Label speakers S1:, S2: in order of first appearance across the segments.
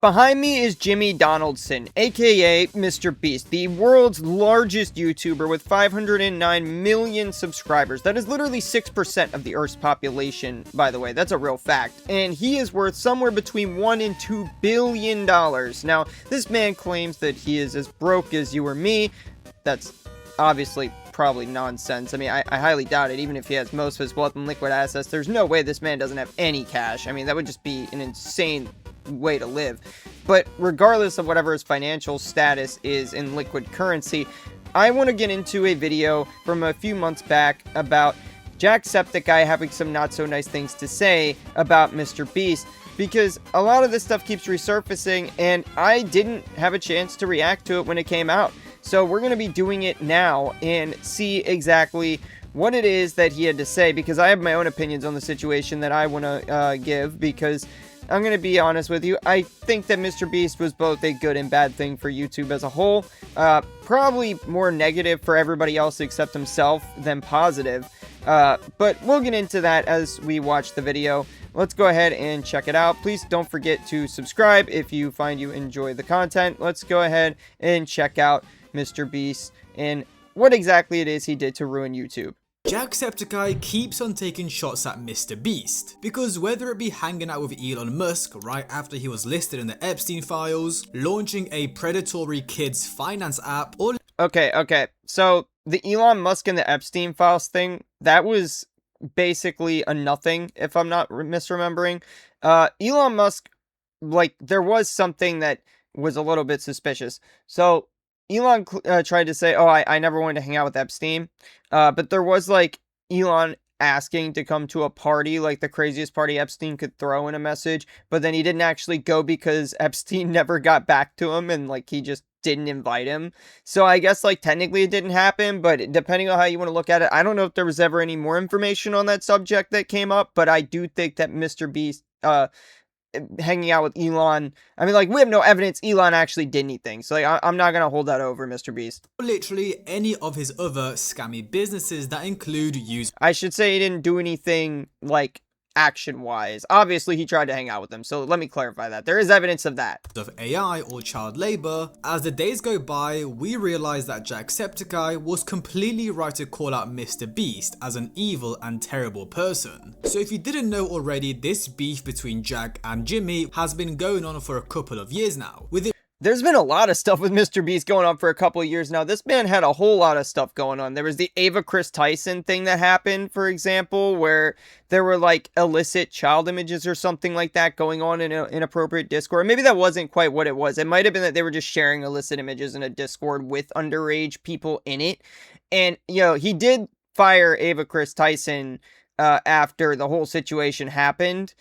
S1: Behind me is Jimmy Donaldson, aka MrBeast, the world's largest YouTuber with 509 million subscribers. That is literally 6% of the Earth's population, by the way. That's a real fact. And he is worth somewhere between $1 and $2 billion. Now, this man claims that he is as broke as you or me. That's obviously probably nonsense. I mean, I highly doubt it. Even if he has most of his wealth in liquid assets, there's no way this man doesn't have any cash. I mean, that would just be an insane way to live. But regardless of whatever his financial status is in liquid currency, I want to get into a video from a few months back about Jacksepticeye having some not so nice things to say about MrBeast, because a lot of this stuff keeps resurfacing and I didn't have a chance to react to it when it came out. So we're going to be doing it now and see exactly what it is that he had to say, because I have my own opinions on the situation that I want to give, because I'm going to be honest with you, I think that MrBeast was both a good and bad thing for YouTube as a whole. Probably more negative for everybody else except himself than positive. But we'll get into that as we watch the video. Let's go ahead and check it out. Please don't forget to subscribe if you find you enjoy the content. Let's go ahead and check out MrBeast and what exactly it is he did to ruin YouTube.
S2: Jacksepticeye keeps on taking shots at MrBeast, because whether it be hanging out with Elon Musk right after he was listed in the Epstein files, launching a predatory kids finance app, or...
S1: Okay, so the Elon Musk and the Epstein files thing, that was basically a nothing, if I'm not misremembering. Elon Musk, like, there was something that was a little bit suspicious. So Elon tried to say, oh, I never wanted to hang out with Epstein. But there was, like, Elon asking to come to a party, like the craziest party Epstein could throw in a message. But then he didn't actually go because Epstein never got back to him and, like, he just didn't invite him. So I guess, like, technically it didn't happen. But depending on how you want to look at it, I don't know if there was ever any more information on that subject that came up. But I do think that MrBeast, hanging out with Elon, I mean, like, we have no evidence Elon actually did anything, so, like, I'm not gonna hold that over MrBeast.
S2: literally any of his other scammy businesses that include use.
S1: I should say he didn't do anything, like, action-wise. Obviously, he tried to hang out with them, so let me clarify that. There is evidence of that.
S2: Of AI or child labor. As the days go by, we realize that Jacksepticeye was completely right to call out MrBeast as an evil and terrible person. So if you didn't know already, this beef between Jack and Jimmy has been going on for a couple of years now.
S1: There's been a lot of stuff with MrBeast going on for a couple of years now. This man had a whole lot of stuff going on. There was the Ava Chris Tyson thing that happened, for example, where there were, like, illicit child images or something like that going on in an inappropriate Discord. Maybe that wasn't quite what it was. It might have been that they were just sharing illicit images in a Discord with underage people in it. And, you know, he did fire Ava Chris Tyson after the whole situation happened.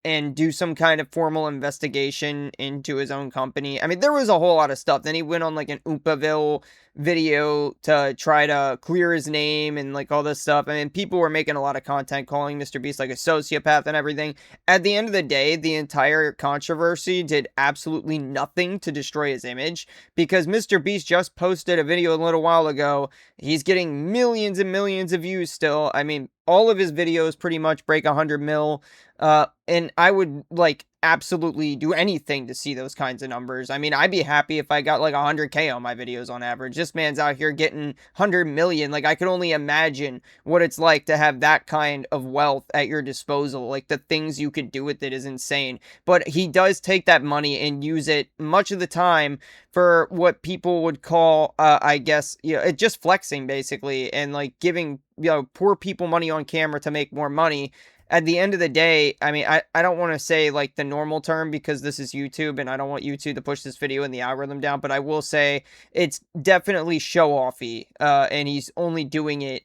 S1: And do some kind of formal investigation into his own company. I mean, there was a whole lot of stuff. Then he went on, like, an Oopaville video to try to clear his name and, like, all this stuff. I mean, people were making a lot of content calling MrBeast, like, a sociopath and everything. At the end of the day, the entire controversy did absolutely nothing to destroy his image, because MrBeast just posted a video a little while ago. He's getting millions and millions of views still. I mean, all of his videos pretty much break 100 mil. And I would, like, absolutely do anything to see those kinds of numbers. I mean, I'd be happy if I got, like, 100K on my videos on average. This man's out here getting 100 million. Like, I could only imagine what it's like to have that kind of wealth at your disposal. Like, the things you could do with it is insane. But he does take that money and use it much of the time for what people would call, I guess, you know, just flexing, basically, and, like, giving, you know, poor people money on camera to make more money. At the end of the day, I mean, I don't want to say, like, the normal term, because this is YouTube and I don't want YouTube to push this video and the algorithm down, but I will say it's definitely show-offy, and he's only doing it,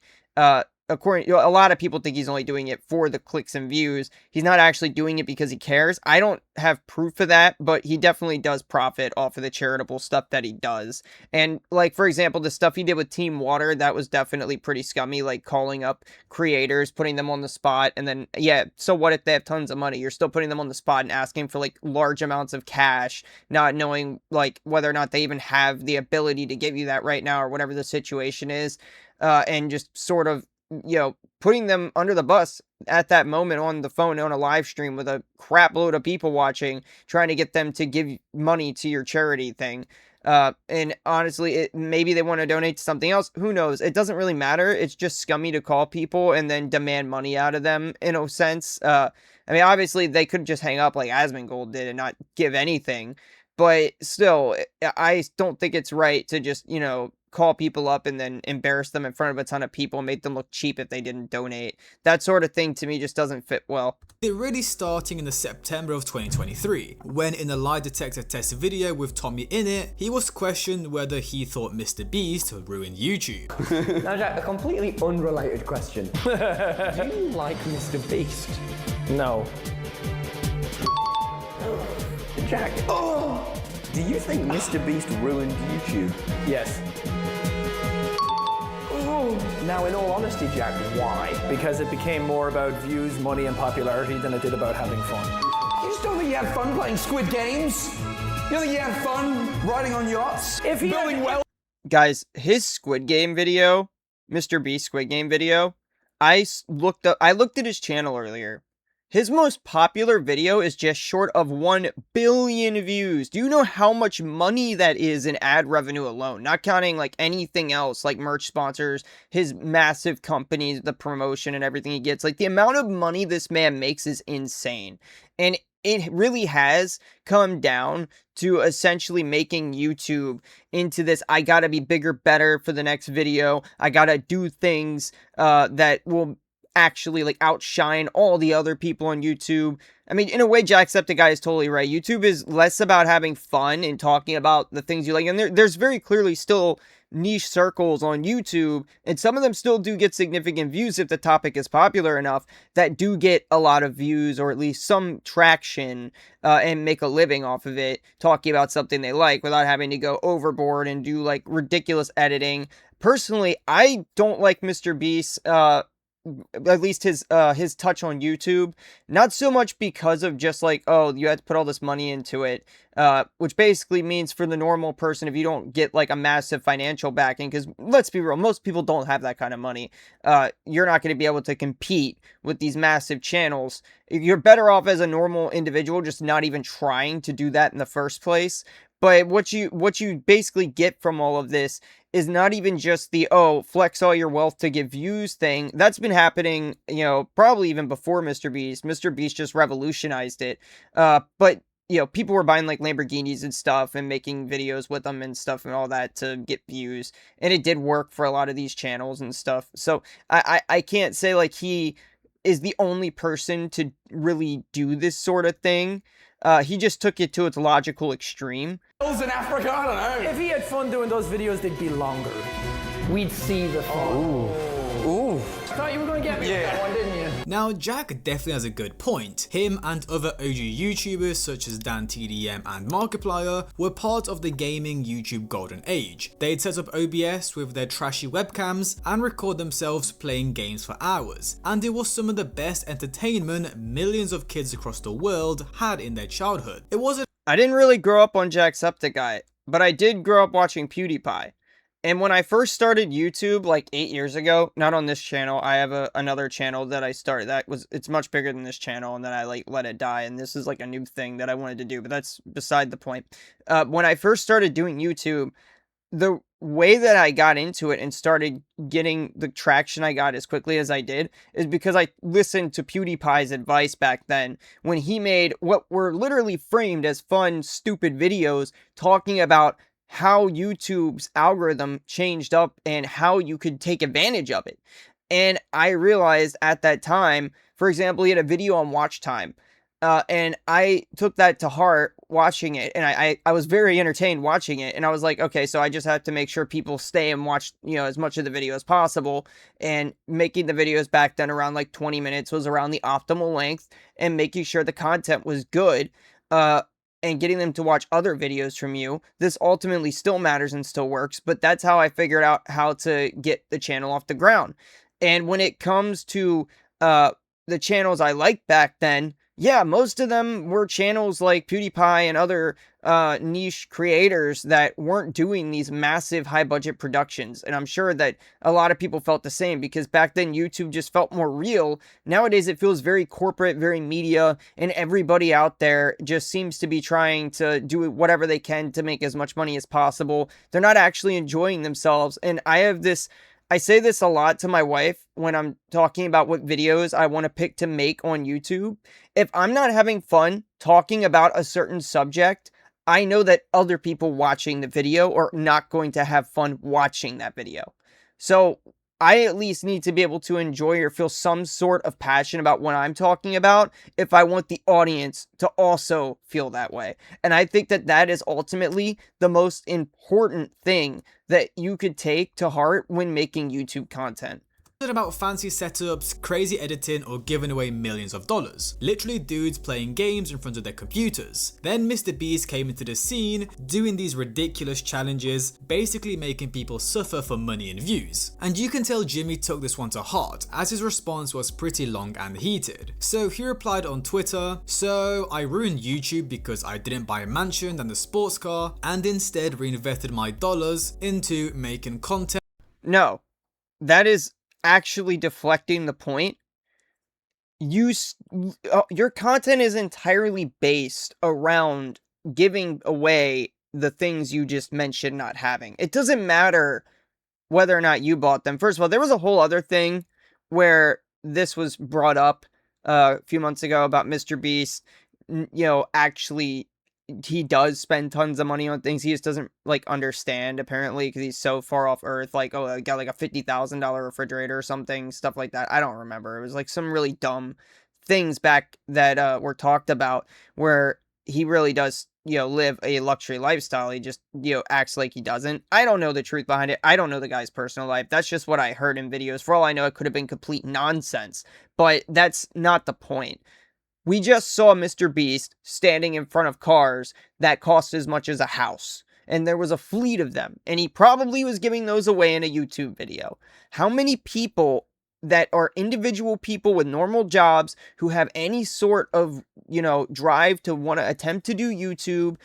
S1: according, you know, a lot of people think he's only doing it for the clicks and views. He's not actually doing it because he cares. I don't have proof of that, but he definitely does profit off of the charitable stuff that he does. And, like, for example, the stuff he did with Team Water, that was definitely pretty scummy, like calling up creators, putting them on the spot, and then, yeah, so what if they have tons of money? You're still putting them on the spot and asking for, like, large amounts of cash, not knowing, like, whether or not they even have the ability to give you that right now or whatever the situation is, and just sort of putting them under the bus at that moment on the phone on a live stream with a crap load of people watching, trying to get them to give money to your charity thing. And honestly, maybe they want to donate to something else. Who knows? It doesn't really matter. It's just scummy to call people and then demand money out of them in a sense. I mean, obviously they could just hang up like Asmongold did and not give anything, but still, I don't think it's right to just, call people up and then embarrass them in front of a ton of people and make them look cheap if they didn't donate. That sort of thing to me just doesn't fit well.
S2: It really starting in the September of 2023, when in a lie detector test video with Tommy in it, he was questioned whether he thought MrBeast ruined YouTube.
S3: Now Jack, a completely unrelated question. Do you like MrBeast? No. Jack, do you think MrBeast ruined YouTube? Yes. Now, in all honesty, Jack, why? Because it became more about views, money, and popularity than it did about having fun. You just don't think you had fun playing Squid Games? You don't think you had fun riding on yachts?
S1: Guys, his Squid Game video, MrBeast Squid Game video, I looked at his channel earlier. His most popular video is just short of 1 billion views. Do you know how much money that is in ad revenue alone? Not counting like anything else, like merch sponsors, his massive companies, the promotion and everything he gets. Like the amount of money this man makes is insane. And it really has come down to essentially making YouTube into this, I gotta be bigger, better for the next video. I gotta do things that will actually like outshine all the other people on YouTube. I mean, in a way, Jacksepticeye is totally right. YouTube is less about having fun and talking about the things you like. And there's very clearly still niche circles on YouTube, and some of them still do get significant views if the topic is popular enough, that do get a lot of views or at least some traction and make a living off of it, talking about something they like without having to go overboard and do like ridiculous editing. Personally, I don't like MrBeast, at least his touch on YouTube, not so much because of just like, oh, you had to put all this money into it, which basically means for the normal person, if you don't get like a massive financial backing, because let's be real, most people don't have that kind of money, you're not going to be able to compete with these massive channels. You're better off as a normal individual just not even trying to do that in the first place. But what you basically get from all of this is not even just the, oh, flex all your wealth to get views thing. That's been happening, probably even before MrBeast. MrBeast just revolutionized it. But, people were buying like Lamborghinis and stuff and making videos with them and stuff and all that to get views. And it did work for a lot of these channels and stuff. So I can't say like he is the only person to really do this sort of thing. He just took it to its logical extreme.
S3: In Africa, I don't know. If he had fun doing those videos, they'd be longer. We'd see the fun. Ooh. Thought you were going to get me with that one, didn't you?
S2: Now, Jack definitely has a good point. Him and other OG YouTubers such as DanTDM and Markiplier were part of the gaming YouTube golden age. They'd set up OBS with their trashy webcams and record themselves playing games for hours, and it was some of the best entertainment millions of kids across the world had in their childhood.
S1: I didn't really grow up on Jacksepticeye, but I did grow up watching PewDiePie. And when I first started YouTube like 8 years ago, not on this channel, I have another channel that I started it's much bigger than this channel, and then I like let it die, and this is like a new thing that I wanted to do, but that's beside the point. When I first started doing YouTube, the way that I got into it and started getting the traction I got as quickly as I did is because I listened to PewDiePie's advice back then when he made what were literally framed as fun, stupid videos talking about how YouTube's algorithm changed up and how you could take advantage of it. And I realized at that time, for example, he had a video on watch time. And I took that to heart watching it, and I was very entertained watching it, and I was like, okay, so I just have to make sure people stay and watch, as much of the video as possible, and making the videos back then around like 20 minutes was around the optimal length, and making sure the content was good, and getting them to watch other videos from you. This ultimately still matters and still works, but that's how I figured out how to get the channel off the ground. And when it comes to, the channels I liked back then, Yeah, most of them were channels like PewDiePie and other niche creators that weren't doing these massive high budget productions. And I'm sure that a lot of people felt the same because back then YouTube just felt more real. Nowadays it feels very corporate, very media, and everybody out there just seems to be trying to do whatever they can to make as much money as possible. They're not actually enjoying themselves. And I say this a lot to my wife when I'm talking about what videos I want to pick to make on YouTube. If I'm not having fun talking about a certain subject, I know that other people watching the video are not going to have fun watching that video. So I at least need to be able to enjoy or feel some sort of passion about what I'm talking about if I want the audience to also feel that way. And I think that that is ultimately the most important thing that you could take to heart when making YouTube content.
S2: About fancy setups, crazy editing, or giving away millions of dollars. Literally dudes playing games in front of their computers. Then MrBeast came into the scene, doing these ridiculous challenges, basically making people suffer for money and views. And you can tell Jimmy took this one to heart, as his response was pretty long and heated. So he replied on Twitter, "So I ruined YouTube because I didn't buy a mansion and a sports car, and instead reinvested my dollars into making content."
S1: No, that is actually deflecting the point. Your content is entirely based around giving away the things you just mentioned not having. It doesn't matter whether or not you bought them. First of all, there was a whole other thing where this was brought up a few months ago about MrBeast, actually he does spend tons of money on things he just doesn't like understand apparently because he's so far off Earth. Like, oh, I got like a $50,000 refrigerator or something, stuff like that. I don't remember. It was like some really dumb things back that were talked about where he really does live a luxury lifestyle. He just acts like he doesn't. I don't know the truth behind it. I don't know the guy's personal life. That's just what I heard in videos. For all I know, it could have been complete nonsense, but that's not the point. We just saw MrBeast standing in front of cars that cost as much as a house. And there was a fleet of them. And he probably was giving those away in a YouTube video. How many people that are individual people with normal jobs who have any sort of, drive to want to attempt to do YouTube?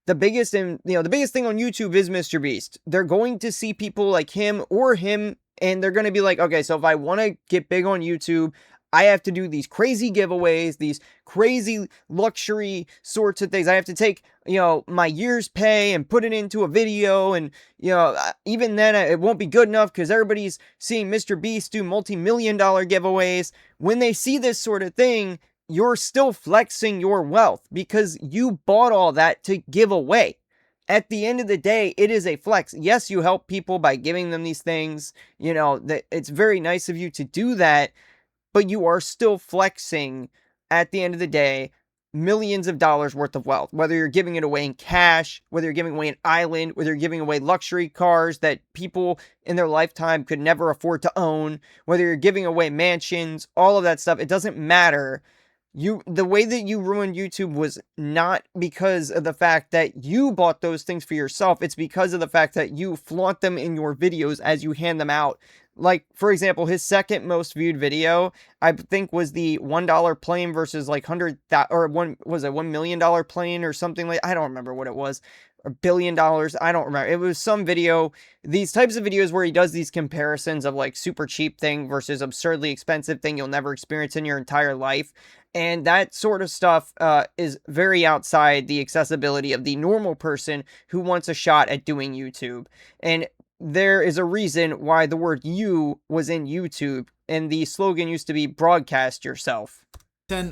S1: The biggest thing on YouTube is MrBeast. They're going to see people like him or him, and they're going to be like, okay, so if I want to get big on YouTube, I have to do these crazy giveaways, these crazy luxury sorts of things. I have to take, my year's pay and put it into a video. And, even then it won't be good enough because everybody's seeing MrBeast do multi-million-dollar giveaways. When they see this sort of thing, you're still flexing your wealth because you bought all that to give away. At the end of the day, it is a flex. Yes, you help people by giving them these things. That it's very nice of you to do that. But you are still flexing, at the end of the day, millions of dollars worth of wealth. Whether you're giving it away in cash, whether you're giving away an island, whether you're giving away luxury cars that people in their lifetime could never afford to own, whether you're giving away mansions, all of that stuff, it doesn't matter. The way that you ruined YouTube was not because of the fact that you bought those things for yourself. It's because of the fact that you flaunt them in your videos as you hand them out. Like, for example, his second most viewed video, I think, was the $1 plane versus like $1 million plane or something like, I don't remember what it was, or $1 billion. I don't remember. It was some video, these types of videos where he does these comparisons of like super cheap thing versus absurdly expensive thing you'll never experience in your entire life. And that sort of stuff is very outside the accessibility of the normal person who wants a shot at doing YouTube. And there is a reason why the word "you" was in YouTube, and the slogan used to be "broadcast yourself."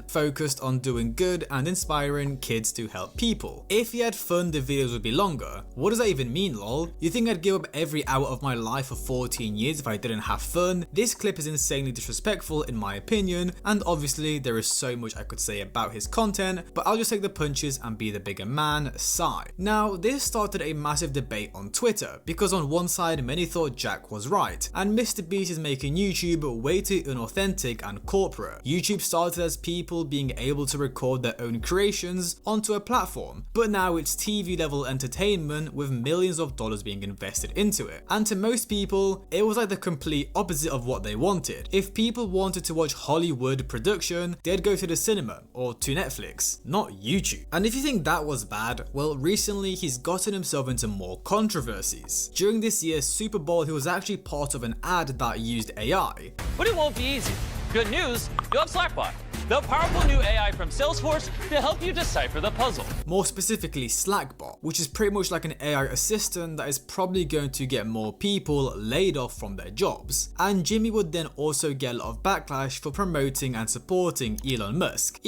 S2: Focused on doing good and inspiring kids to help people. If he had fun, the videos would be longer. What does that even mean, lol? You think I'd give up every hour of my life for 14 years if I didn't have fun? This clip is insanely disrespectful in my opinion, and obviously there is so much I could say about his content, but I'll just take the punches and be the bigger man, sigh. Now, this started a massive debate on Twitter, because on one side many thought Jack was right, and MrBeast is making YouTube way too unauthentic and corporate. YouTube started as people being able to record their own creations onto a platform, but now it's TV level entertainment with millions of dollars being invested into it. And to most people, it was like the complete opposite of what they wanted. If people wanted to watch Hollywood production, they'd go to the cinema or to Netflix, not YouTube. And if you think that was bad, well, recently he's gotten himself into more controversies. During this year's Super Bowl, he was actually part of an ad that used AI.
S4: But it won't be easy. Good news, you have Slackbot, the powerful new AI from Salesforce to help you decipher the puzzle.
S2: More specifically, Slackbot, which is pretty much like an AI assistant that is probably going to get more people laid off from their jobs. And Jimmy would then also get a lot of backlash for promoting and supporting Elon Musk.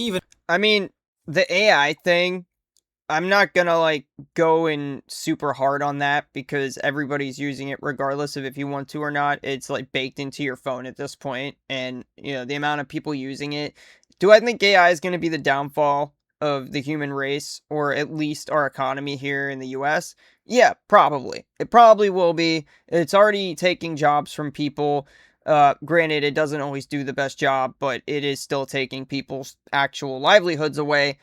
S1: I mean, the AI thing, I'm not gonna like go in super hard on that because everybody's using it regardless of if you want to or not. It's like baked into your phone at this point, and you know the amount of people using it. Do I think AI is going to be the downfall of the human race, or at least our economy here in the US? Yeah, probably. It probably will be. It's already taking jobs from people. Granted, it doesn't always do the best job, but it is still taking people's actual livelihoods away.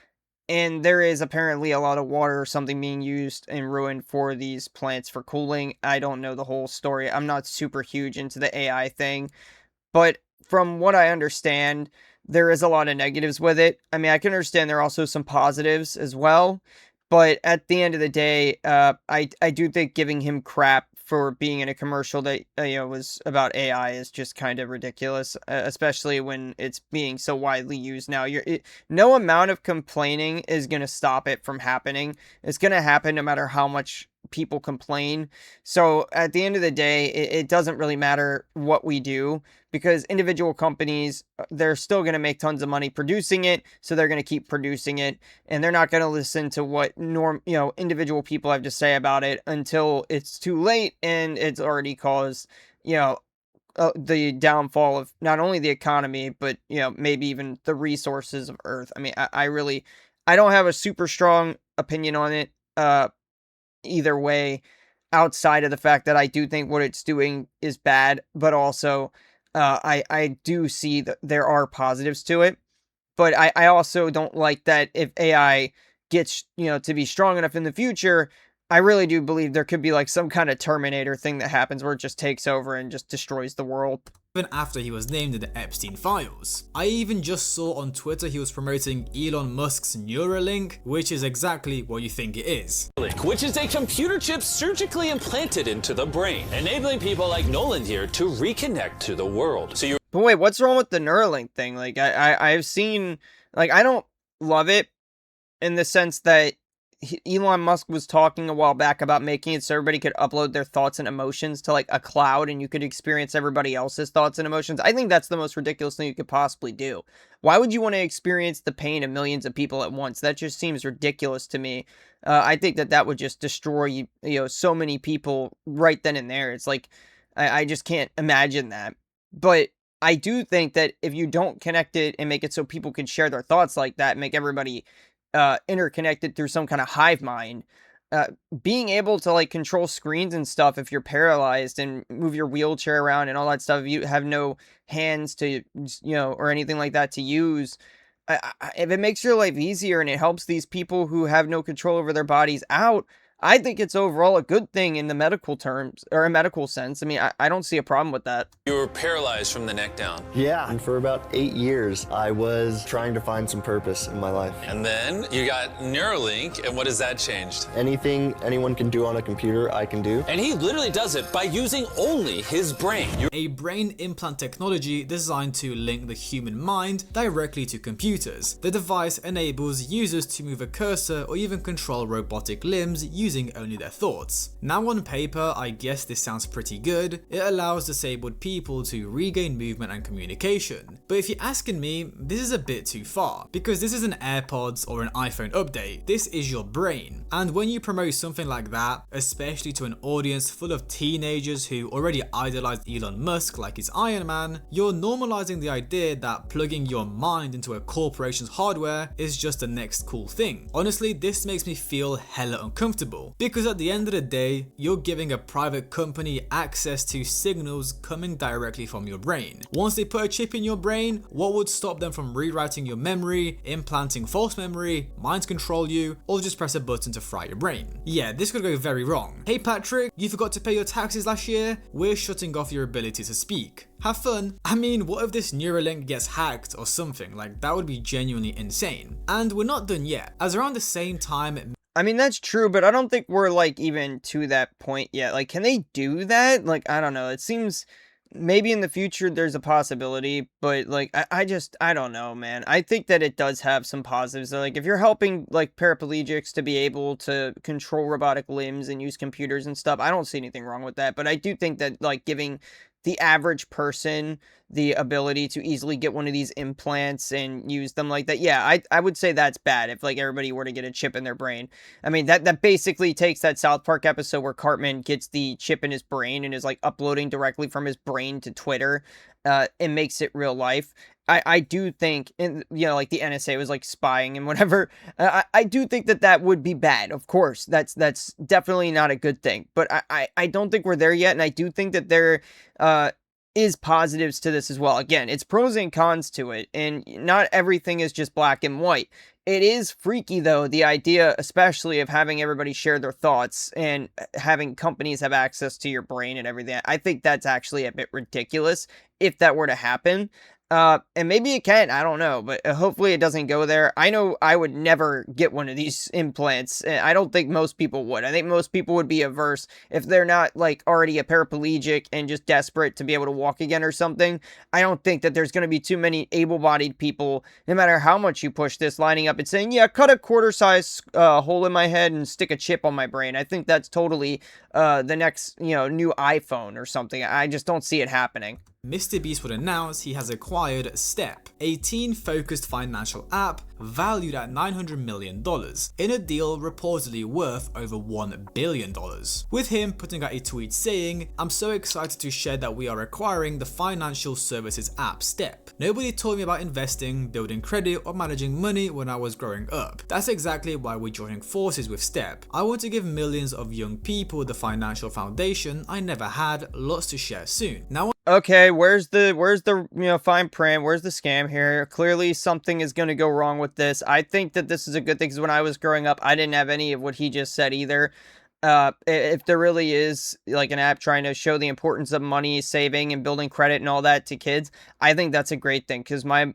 S1: And there is apparently a lot of water or something being used and ruined for these plants for cooling. I don't know the whole story. I'm not super huge into the AI thing. But from what I understand, there is a lot of negatives with it. I mean, I can understand there are also some positives as well. But at the end of the day, I do think giving him crap for being in a commercial that was about AI is just kind of ridiculous, especially when it's being so widely used now. No amount of complaining is going to stop it from happening. It's going to happen no matter how much people complain. So at the end of the day, it doesn't really matter what we do, because individual companies, they're still going to make tons of money producing it, so they're going to keep producing it, and they're not going to listen to what individual people have to say about it until it's too late and it's already caused the downfall of not only the economy, but maybe even the resources of Earth. I mean, I don't have a super strong opinion on it either way, outside of the fact that I do think what it's doing is bad, but also I do see that there are positives to it. But I also don't like that if AI gets to be strong enough in the future, I really do believe there could be like some kind of Terminator thing that happens where it just takes over and just destroys the world.
S2: Even after he was named in the Epstein files. I even just saw on Twitter he was promoting Elon Musk's Neuralink, which is exactly what you think it is.
S4: Which is a computer chip surgically implanted into the brain, enabling people like Nolan here to reconnect to the world.
S1: But wait, what's wrong with the Neuralink thing? Like, I've seen, like, I don't love it in the sense that Elon Musk was talking a while back about making it so everybody could upload their thoughts and emotions to like a cloud and you could experience everybody else's thoughts and emotions. I think that's the most ridiculous thing you could possibly do. Why would you want to experience the pain of millions of people at once? That just seems ridiculous to me. I think that would just destroy, so many people right then and there. It's like, I just can't imagine that. But I do think that if you don't connect it and make it so people can share their thoughts like that, make everybody interconnected through some kind of hive mind, being able to like control screens and stuff if you're paralyzed and move your wheelchair around and all that stuff, if you have no hands to or anything like that to use, if it makes your life easier and it helps these people who have no control over their bodies out, I think it's overall a good thing in the medical terms, or a medical sense. I mean, I don't see a problem with that.
S4: You were paralyzed from the neck down.
S5: Yeah, and for about 8 years, I was trying to find some purpose in my life.
S4: And then you got Neuralink, and what has that changed?
S5: Anything anyone can do on a computer, I can do.
S4: And he literally does it by using only his brain.
S2: A brain implant technology designed to link the human mind directly to computers. The device enables users to move a cursor or even control robotic limbs using only their thoughts. Now on paper, I guess this sounds pretty good. It allows disabled people to regain movement and communication. But if you're asking me, this is a bit too far, because this isn't AirPods or an iPhone update, this is your brain. And when you promote something like that, especially to an audience full of teenagers who already idolize Elon Musk like he's Iron Man, you're normalizing the idea that plugging your mind into a corporation's hardware is just the next cool thing. Honestly, this makes me feel hella uncomfortable. reasonable, because at the end of the day, you're giving a private company access to signals coming directly from your brain. Once they put a chip in your brain, what would stop them from rewriting your memory, implanting false memory, mind control you, or just press a button to fry your brain? Yeah, this could go very wrong. Hey Patrick, you forgot to pay your taxes last year? We're shutting off your ability to speak. Have fun. I mean, what if this Neuralink gets hacked or something? Like, that would be genuinely insane. And we're not done yet, as around the same time,
S1: I mean, that's true, but I don't think we're like even to that point yet. Like, can they do that? Like, I don't know. It seems maybe in the future there's a possibility, but like, I don't know, man. I think that it does have some positives. So, like, if you're helping like paraplegics to be able to control robotic limbs and use computers and stuff, I don't see anything wrong with that. But I do think that like giving the average person the ability to easily get one of these implants and use them like that, yeah, I would say that's bad if like everybody were to get a chip in their brain. I mean, that basically takes that South Park episode where Cartman gets the chip in his brain and is like uploading directly from his brain to Twitter, and makes it real life. I do think, and you know, like the NSA was like spying and whatever. I do think that that would be bad. Of course, that's definitely not a good thing. But I don't think we're there yet, and I do think that there is positives to this as well. Again, it's pros and cons to it, and not everything is just black and white. It is freaky though, the idea, especially of having everybody share their thoughts and having companies have access to your brain and everything. I think that's actually a bit ridiculous if that were to happen. And maybe it can, I don't know, but hopefully it doesn't go there. I know I would never get one of these implants. And I don't think most people would. I think most people would be averse if they're not like already a paraplegic and just desperate to be able to walk again or something. I don't think that there's going to be too many able-bodied people, no matter how much you push this, lining up and saying, yeah, cut a quarter-size hole in my head and stick a chip on my brain. I think that's totally the next, you know, new iPhone or something. I just don't see it happening.
S2: MrBeast would announce he has acquired Step, a teen-focused financial app valued at $900 million, in a deal reportedly worth over $1 billion. With him putting out a tweet saying, "I'm so excited to share that we are acquiring the financial services app Step. Nobody told me about investing, building credit, or managing money when I was growing up. That's exactly why we're joining forces with Step. I want to give millions of young people the financial foundation I never had, lots to share soon." Now,
S1: okay, where's the you know, fine print? Where's the scam here? Clearly something is going to go wrong with this. I think that this is a good thing because when I was growing up, I didn't have any of what he just said either. If there really is like an app trying to show the importance of money saving and building credit and all that to kids, I think that's a great thing because my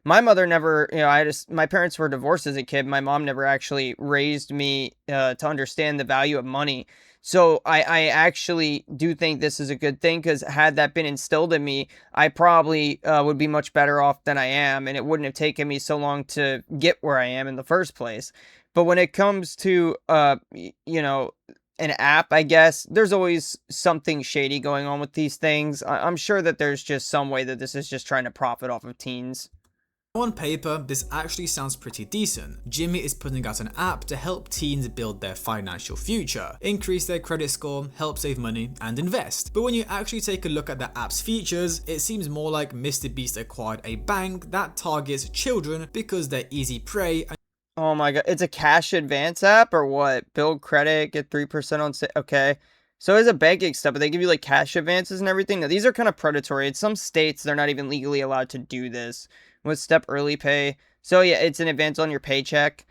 S1: mother never, you know, my parents were divorced as a kid. My mom never actually raised me to understand the value of money. So I actually do think this is a good thing because had that been instilled in me, I probably would be much better off than I am, and it wouldn't have taken me so long to get where I am in the first place. But when it comes to, you know, an app, I guess, there's always something shady going on with these things. I'm sure that there's just some way that this is just trying to profit off of teens.
S2: on paper, this actually sounds pretty decent. Jimmy is putting out an app to help teens build their financial future, increase their credit score, help save money, and invest. But when you actually take a look at the app's features, it seems more like MrBeast acquired a bank that targets children because they're easy prey.
S1: Oh my god, it's a cash advance app or what? Build credit, get 3% on okay. So it's a banking stuff, but they give you like cash advances and everything. Now these are kind of predatory. In some states, they're not even legally allowed to do this with Step Early Pay. So yeah, it's an advance on your paycheck.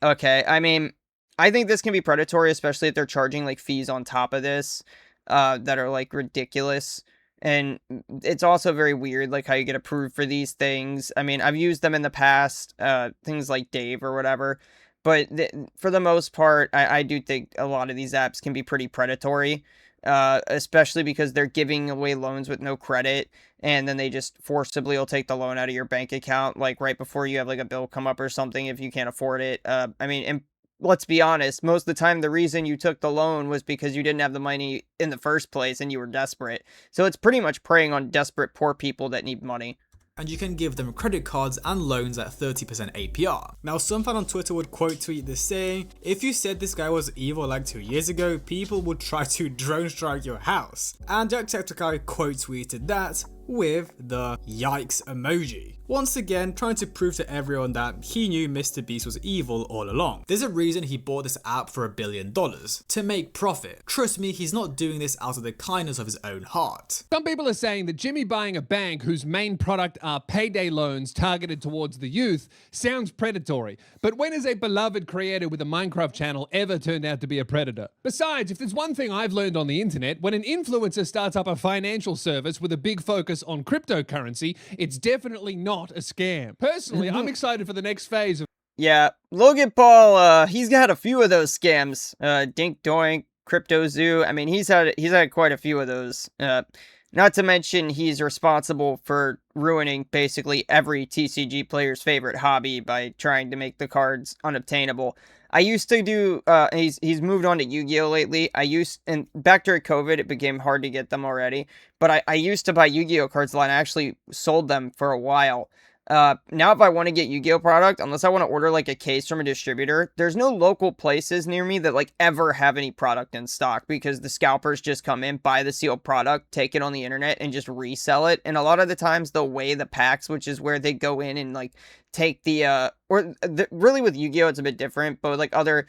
S1: Okay, I mean, I think this can be predatory, especially if they're charging like fees on top of this that are like ridiculous. And it's also very weird, like how you get approved for these things. I mean, I've used them in the past, things like Dave or whatever. But for the most part, I do think a lot of these apps can be pretty predatory, especially because they're giving away loans with no credit. And then they just forcibly will take the loan out of your bank account, like right before you have like a bill come up or something if you can't afford it. I mean, and let's be honest, most of the time the reason you took the loan was because you didn't have the money in the first place and you were desperate. So it's pretty much preying on desperate poor people that need money.
S2: And you can give them credit cards and loans at 30% APR. Now, some fan on Twitter would quote tweet this saying, "If you said this guy was evil like 2 years ago, people would try to drone strike your house." And Jacksepticeye quote tweeted that, with the yikes emoji. Once again, trying to prove to everyone that he knew MrBeast was evil all along. There's a reason he bought this app for $1 billion, to make profit. Trust me, he's not doing this out of the kindness of his own heart.
S6: Some people are saying that Jimmy buying a bank whose main product are payday loans targeted towards the youth sounds predatory. But when has a beloved creator with a Minecraft channel ever turned out to be a predator? Besides, if there's one thing I've learned on the internet, when an influencer starts up a financial service with a big focus on cryptocurrency, it's definitely not a scam. Personally, I'm excited for the next phase of...
S1: Yeah, Logan Paul, he's got a few of those scams. Dink Doink, Crypto Zoo. I mean, he's had quite a few of those. Not to mention he's responsible for ruining basically every TCG player's favorite hobby by trying to make the cards unobtainable. I used to do, he's moved on to Yu-Gi-Oh! Lately. And back during COVID, it became hard to get them already. But I used to buy Yu-Gi-Oh! Cards a lot and I actually sold them for a while. Now if I want to get Yu-Gi-Oh! Product, unless I want to order like a case from a distributor, there's no local places near me that like ever have any product in stock because the scalpers just come in, buy the sealed product, take it on the internet and just resell it. And a lot of the times they'll weigh the packs, which is where they go in and like take really with Yu-Gi-Oh! It's a bit different, but with like other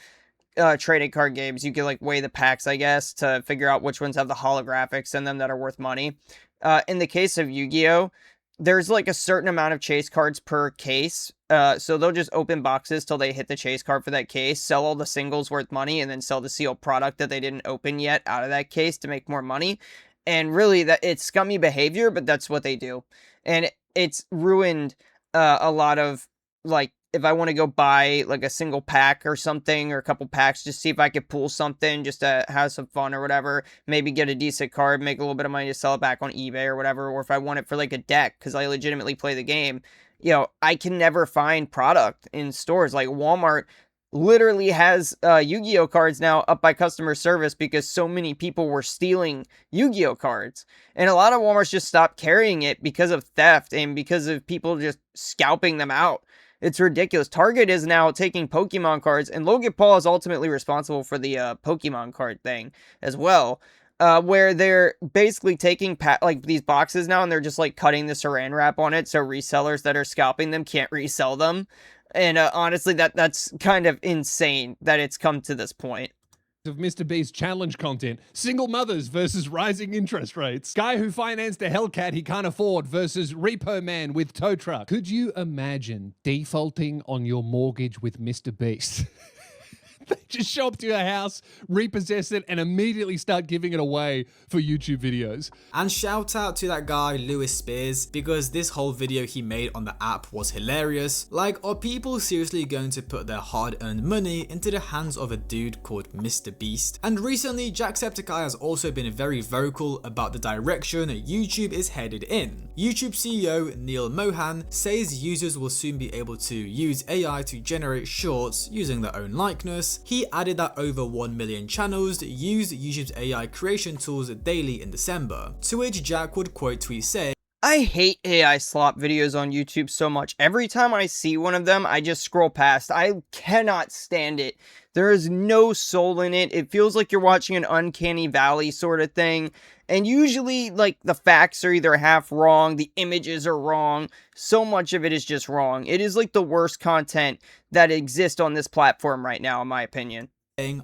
S1: trading card games, you can like weigh the packs, I guess, to figure out which ones have the holographics in them that are worth money. In the case of Yu-Gi-Oh! There's like a certain amount of chase cards per case. So they'll just open boxes till they hit the chase card for that case, sell all the singles worth money, and then sell the sealed product that they didn't open yet out of that case to make more money. And really, that it's scummy behavior, but that's what they do. And it's ruined a lot of, like, if I want to go buy like a single pack or something or a couple packs, just see if I could pull something just to have some fun or whatever, maybe get a decent card, make a little bit of money to sell it back on eBay or whatever. Or if I want it for like a deck, because I legitimately play the game, you know, I can never find product in stores. Like Walmart literally has Yu-Gi-Oh! Cards now up by customer service because so many people were stealing Yu-Gi-Oh! Cards. And a lot of Walmarts just stopped carrying it because of theft and because of people just scalping them out. It's ridiculous. Target is now taking Pokemon cards, and Logan Paul is ultimately responsible for the Pokemon card thing as well, where they're basically taking like these boxes now, and they're just like cutting the saran wrap on it, so resellers that are scalping them can't resell them. And honestly, that's kind of insane that it's come to this point.
S6: Of MrBeast challenge content, single mothers versus rising interest rates, guy who financed a Hellcat he can't afford versus repo man with tow truck. Could you imagine defaulting on your mortgage with MrBeast? They just show up to your house, repossess it, and immediately start giving it away for YouTube videos.
S2: And shout out to that guy, Lewis Spears, because this whole video he made on the app was hilarious. Like, are people seriously going to put their hard-earned money into the hands of a dude called MrBeast? And recently, Jacksepticeye has also been very vocal about the direction YouTube is headed in. YouTube CEO Neil Mohan says users will soon be able to use AI to generate shorts using their own likeness. He added that over 1 million channels used YouTube's AI creation tools daily in December, to which Jack would quote tweet saying,
S1: I hate AI slop videos on YouTube so much. Every time I see one of them, I just scroll past. I cannot stand it. There is no soul in it. It feels like you're watching an uncanny valley sort of thing. And usually, like, the facts are either half wrong, the images are wrong. So much of it is just wrong. It is like the worst content that exists on this platform right now, in my opinion.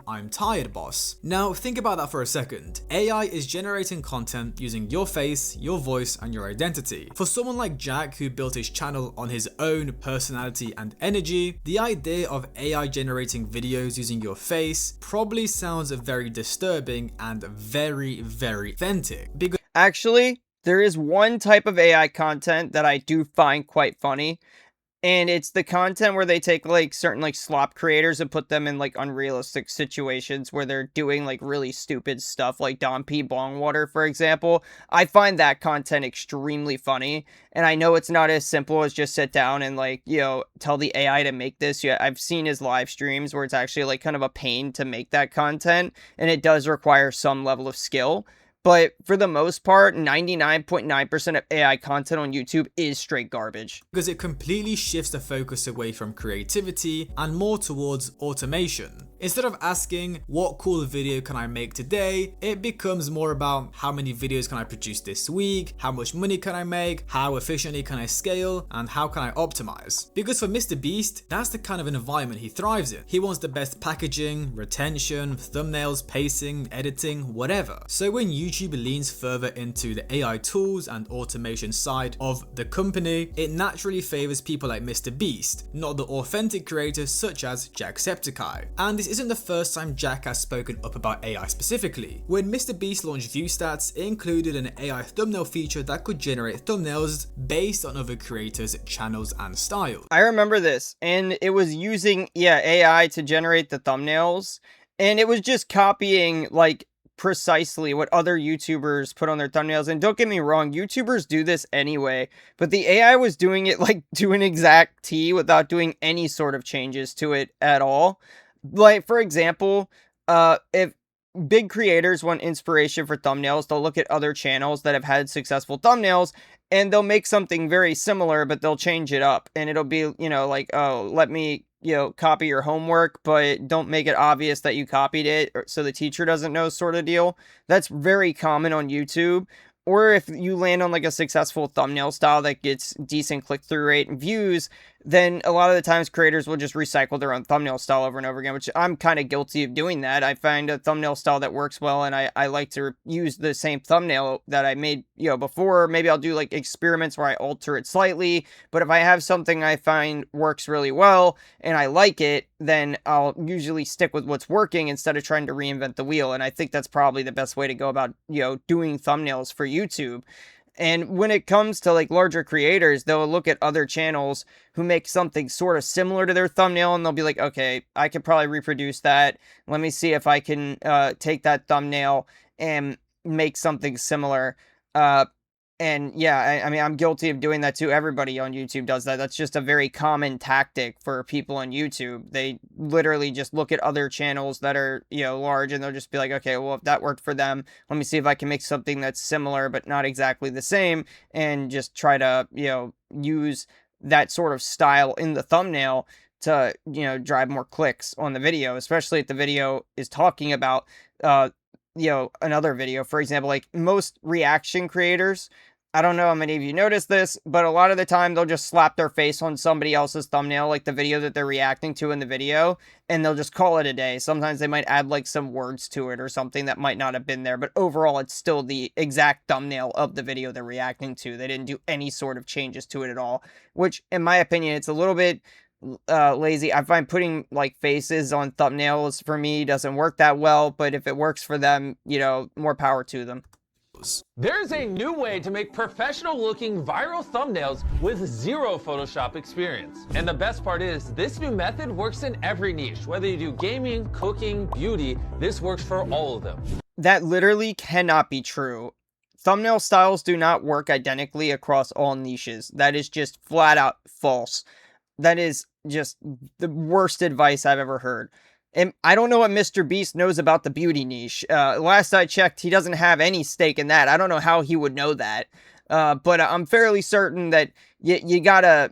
S2: I'm tired, boss. Now think about that for a second. AI is generating content using your face, your voice, and your identity. For someone like Jack, who built his channel on his own personality and energy, the idea of AI generating videos using your face probably sounds very disturbing and very, very authentic.
S1: Actually, there is one type of AI content that I do find quite funny. And it's the content where they take like certain like slop creators and put them in like unrealistic situations where they're doing like really stupid stuff, like Don P. Bongwater, for example. I find that content extremely funny. And I know it's not as simple as just sit down and like, you know, tell the AI to make this. Yeah, I've seen his live streams where it's actually like kind of a pain to make that content. And it does require some level of skill. But for the most part, 99.9% of AI content on YouTube is straight garbage.
S2: Because it completely shifts the focus away from creativity and more towards automation. Instead of asking what cool video can I make today, it becomes more about how many videos can I produce this week, how much money can I make, how efficiently can I scale, and how can I optimize. Because for MrBeast, that's the kind of environment he thrives in. He wants the best packaging, retention, thumbnails, pacing, editing, whatever. So when YouTube leans further into the AI tools and automation side of the company, it naturally favors people like MrBeast, not the authentic creators such as Jacksepticeye. And this isn't the first time Jack has spoken up about AI specifically. When MrBeast launched ViewStats, it included an AI thumbnail feature that could generate thumbnails based on other creators' channels and styles.
S1: I remember this, and it was using, AI to generate the thumbnails, and it was just copying, like, precisely what other YouTubers put on their thumbnails. And don't get me wrong, YouTubers do this anyway, but the AI was doing it, like, to an exact T without doing any sort of changes to it at all. Like, for example, if big creators want inspiration for thumbnails, they'll look at other channels that have had successful thumbnails, and they'll make something very similar, but they'll change it up. And it'll be, like, oh, let me, copy your homework, but don't make it obvious that you copied it so the teacher doesn't know, sort of deal. That's very common on YouTube. Or if you land on like a successful thumbnail style that gets decent click-through rate and views, then a lot of the times creators will just recycle their own thumbnail style over and over again, which I'm kind of guilty of doing that. I find a thumbnail style that works well, and I like to use the same thumbnail that I made, before. Maybe I'll do like experiments where I alter it slightly, but if I have something I find works really well and I like it, then I'll usually stick with what's working instead of trying to reinvent the wheel. And I think that's probably the best way to go about, doing thumbnails for YouTube. And when it comes to like larger creators, they'll look at other channels who make something sort of similar to their thumbnail, and they'll be like, okay, I could probably reproduce that. Let me see if I can take that thumbnail and make something similar. And yeah, I mean, I'm guilty of doing that too. Everybody on YouTube does that. That's just a very common tactic for people on YouTube. They literally just look at other channels that are, large, and they'll just be like, okay, well, if that worked for them, let me see if I can make something that's similar, but not exactly the same, and just try to, use that sort of style in the thumbnail to, drive more clicks on the video, especially if the video is talking about, another video. For example, like most reaction creators, I don't know how many of you noticed this, but a lot of the time they'll just slap their face on somebody else's thumbnail, like the video that they're reacting to in the video, and they'll just call it a day. Sometimes they might add like some words to it or something that might not have been there, but overall it's still the exact thumbnail of the video they're reacting to. They didn't do any sort of changes to it at all, which in my opinion, it's a little bit lazy. I find putting like faces on thumbnails for me doesn't work that well, but if it works for them, more power to them.
S7: There's a new way to make professional looking viral thumbnails with zero Photoshop experience. And the best part is, this new method works in every niche. Whether you do gaming, cooking, beauty, this works for all of them.
S1: That literally cannot be true. Thumbnail styles do not work identically across all niches. That is just flat out false. That is just the worst advice I've ever heard. And I don't know what MrBeast knows about the beauty niche. Last I checked, he doesn't have any stake in that. I don't know how he would know that. But I'm fairly certain that you gotta,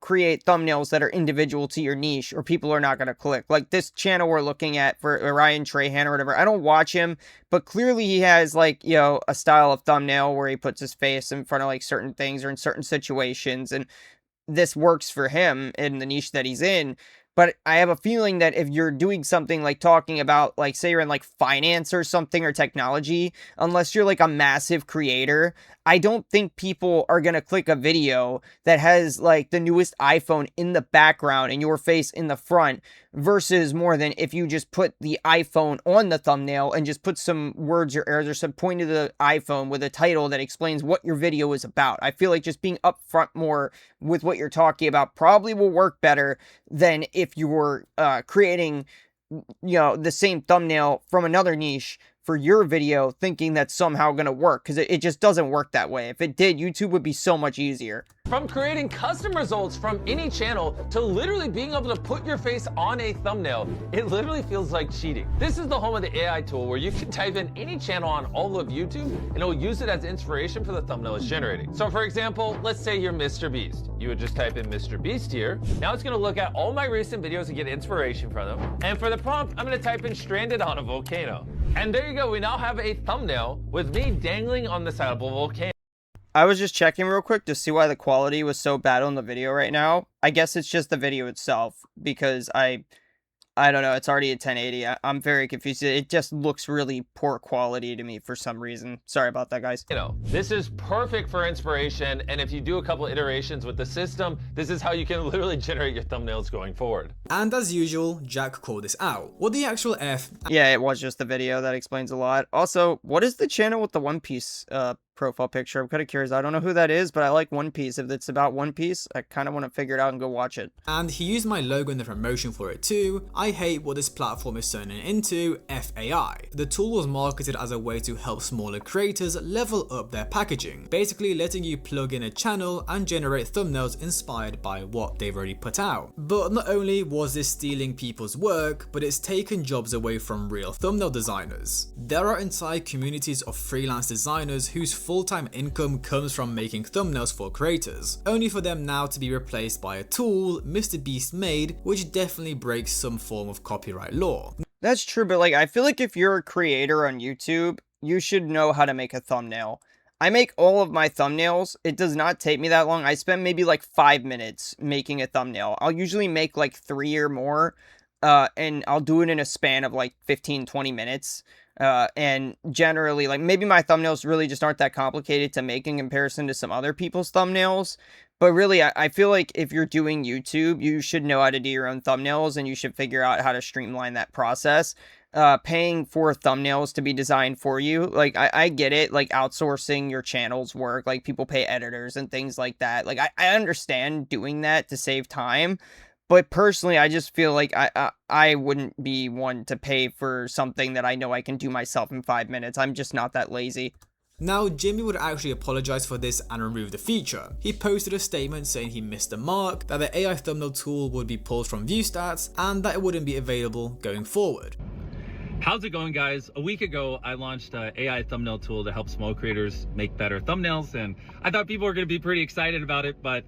S1: create thumbnails that are individual to your niche, or people are not gonna click. Like this channel we're looking at for Ryan Trahan or whatever, I don't watch him, but clearly he has like, a style of thumbnail where he puts his face in front of like certain things or in certain situations, and this works for him in the niche that he's in. But I have a feeling that if you're doing something like talking about, like, say you're in like finance or something, or technology, unless you're like a massive creator, I don't think people are going to click a video that has like the newest iPhone in the background and your face in the front, versus more than if you just put the iPhone on the thumbnail and just put some words or some point to the iPhone with a title that explains what your video is about. I feel like just being upfront more with what you're talking about probably will work better than if you're creating, the same thumbnail from another niche for your video thinking that's somehow going to work, because it just doesn't work that way. If it did, YouTube would be so much easier.
S7: From creating custom results from any channel to literally being able to put your face on a thumbnail, it literally feels like cheating. This is the home of the AI tool where you can type in any channel on all of YouTube and it'll use it as inspiration for the thumbnail it's generating. So for example, let's say you're MrBeast. You would just type in MrBeast here. Now it's gonna look at all my recent videos and get inspiration from them. And for the prompt, I'm gonna type in stranded on a volcano. And there you go, we now have a thumbnail with me dangling on the side of a volcano.
S1: I was just checking real quick to see why the quality was so bad on the video right now. I guess it's just the video itself, because I don't know, it's already at 1080. I'm very confused. It just looks really poor quality to me for some reason. Sorry about that, guys.
S7: You know, this is perfect for inspiration, and if you do a couple iterations with the system, this is how you can literally generate your thumbnails going forward.
S2: And as usual, Jack called this out. What the actual F?
S1: Yeah, it was just the video. That explains a lot. Also, what is the channel with the One Piece profile picture? I'm kind of curious. I don't know who that is, but I like One Piece. If it's about One Piece, I kind of want to figure it out and go watch it.
S2: And he used my logo in the promotion for it too. I hate what this platform is turning into, FAI. The tool was marketed as a way to help smaller creators level up their packaging, basically letting you plug in a channel and generate thumbnails inspired by what they've already put out. But not only was this stealing people's work, but it's taken jobs away from real thumbnail designers. There are entire communities of freelance designers whose full-time income comes from making thumbnails for creators, only for them now to be replaced by a tool MrBeast made, which definitely breaks some form of copyright law.
S1: That's true, but like, I feel like if you're a creator on YouTube, you should know how to make a thumbnail. I make all of my thumbnails. It does not take me that long. I spend maybe like 5 minutes making a thumbnail. I'll usually make like 3 or more, and I'll do it in a span of like 15-20 minutes. And generally, like, maybe my thumbnails really just aren't that complicated to make in comparison to some other people's thumbnails. But really, I feel like if you're doing YouTube, you should know how to do your own thumbnails, and you should figure out how to streamline that process. Paying for thumbnails to be designed for you, like, I get it, like, outsourcing your channel's work, like, people pay editors and things like that. Like, I understand doing that to save time. But personally, I just feel like I wouldn't be one to pay for something that I know I can do myself in 5 minutes. I'm just not that lazy.
S2: Now, Jimmy would actually apologize for this and remove the feature. He posted a statement saying he missed the mark, that the AI thumbnail tool would be pulled from view stats, and that it wouldn't be available going forward.
S8: How's it going, guys? A week ago, I launched an AI thumbnail tool to help small creators make better thumbnails, and I thought people were going to be pretty excited about it, but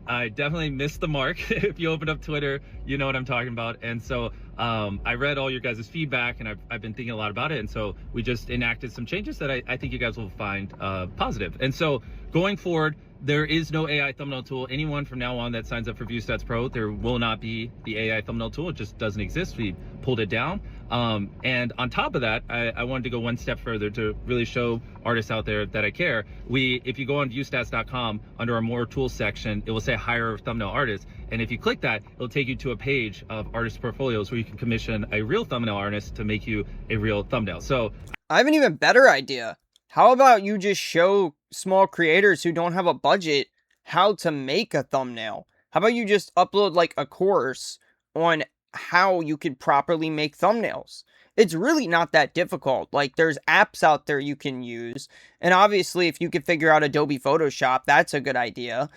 S8: I definitely missed the mark. If you open up Twitter, you know what I'm talking about. And so I read all your guys' feedback, and I've been thinking a lot about it. And so we just enacted some changes that I think you guys will find positive. And so going forward, there is no AI thumbnail tool. Anyone from now on that signs up for ViewStats Pro, there will not be the AI thumbnail tool. It just doesn't exist. We pulled it down. And on top of that, I wanted to go one step further to really show artists out there that I care. If you go on viewstats.com, under our more tools section, it will say hire thumbnail artists. And if you click that, it'll take you to a page of artist portfolios where you can commission a real thumbnail artist to make you a real thumbnail. So
S1: I have an even better idea. How about you just show small creators who don't have a budget how to make a thumbnail? How about you just upload like a course on how you could properly make thumbnails? It's really not that difficult. Like, there's apps out there you can use. And obviously, if you could figure out Adobe Photoshop, that's a good idea.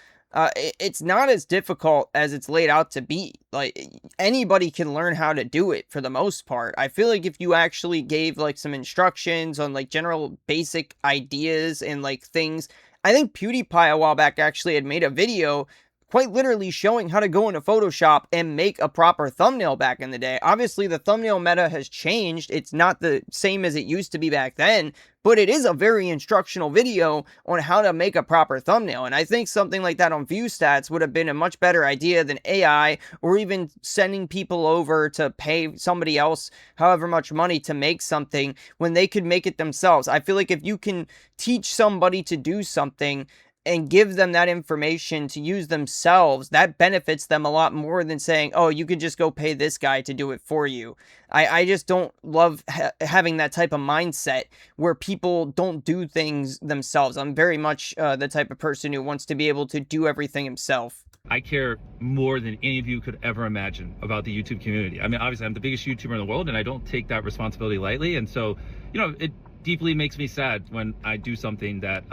S1: It's not as difficult as it's laid out to be. Like, anybody can learn how to do it for the most part. I feel like if you actually gave like some instructions on like general basic ideas and like things, I think PewDiePie a while back actually had made a video quite literally showing how to go into Photoshop and make a proper thumbnail back in the day. Obviously, the thumbnail meta has changed. It's not the same as it used to be back then, but it is a very instructional video on how to make a proper thumbnail. And I think something like that on ViewStats would have been a much better idea than AI, or even sending people over to pay somebody else however much money to make something when they could make it themselves. I feel like if you can teach somebody to do something, and give them that information to use themselves, that benefits them a lot more than saying, oh, you could just go pay this guy to do it for you. I just don't love having that type of mindset where people don't do things themselves. I'm very much the type of person who wants to be able to do everything himself.
S8: I care more than any of you could ever imagine about the YouTube community. I mean, obviously, I'm the biggest YouTuber in the world, and I don't take that responsibility lightly. And so, you know, it deeply makes me sad when I do something that,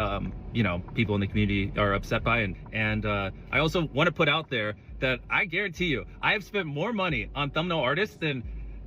S8: you know, people in the community are upset by. And I also want to put out there that I guarantee you, I have spent more money on thumbnail artists than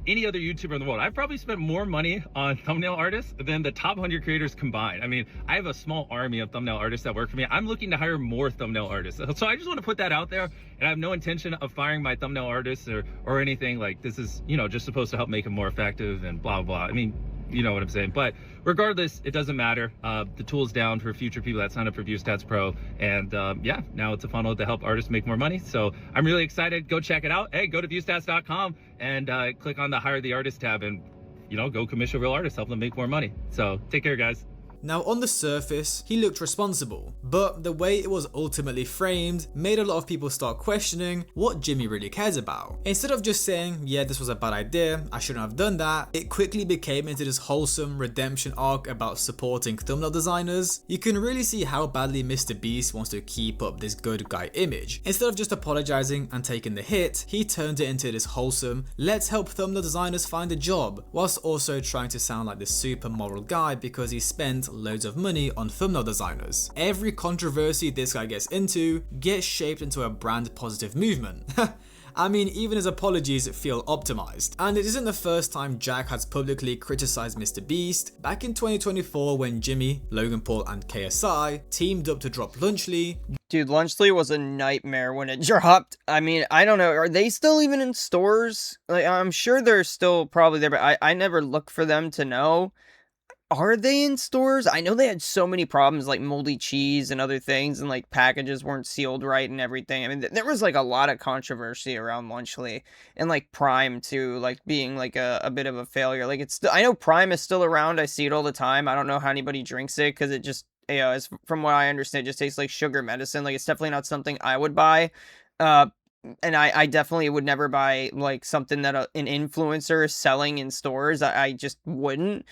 S8: any other YouTuber in the world. I've probably spent more money on thumbnail artists than the top 100 creators combined. I mean, I have a small army of thumbnail artists that work for me. I'm looking to hire more thumbnail artists. So I just want to put that out there, and I have no intention of firing my thumbnail artists or anything. Like, this is, you know, just supposed to help make them more effective and blah, blah. I mean, you know what I'm saying. But regardless, it doesn't matter. The tool's down for future people that sign up for ViewStats Pro. And yeah, now it's a funnel to help artists make more money. So I'm really excited. Go check it out. Hey, go to viewstats.com and click on the Hire the Artist tab and, you know, go commission real artists, help them make more money. So take care, guys.
S2: Now on the surface, he looked responsible, but the way it was ultimately framed made a lot of people start questioning what Jimmy really cares about. Instead of just saying, yeah, this was a bad idea, I shouldn't have done that, it quickly became into this wholesome redemption arc about supporting thumbnail designers. You can really see how badly MrBeast wants to keep up this good guy image. Instead of just apologizing and taking the hit, he turned it into this wholesome, let's help thumbnail designers find a job, whilst also trying to sound like this super moral guy because he spent loads of money on thumbnail designers. Every controversy this guy gets into gets shaped into a brand positive movement. I mean, even his apologies feel optimized. And it isn't the first time Jack has publicly criticized MrBeast. Back in 2024 when Jimmy, Logan Paul and KSI teamed up to drop Lunchly.
S1: Dude, Lunchly was a nightmare when it dropped. I mean, I don't know, are they still even in stores? Like, I'm sure they're still probably there, but I never look for them to know. Are they in stores? I know they had so many problems like moldy cheese and other things, and like packages weren't sealed right and everything. I mean, there was like a lot of controversy around Lunchly, and like Prime too, like being like a bit of a failure. Like, it's I know Prime is still around. I see it all the time. I don't know how anybody drinks it because it just, you know, from what I understand, it just tastes like sugar medicine. Like, it's definitely not something I would buy. And I definitely would never buy like something that an influencer is selling in stores. I just wouldn't.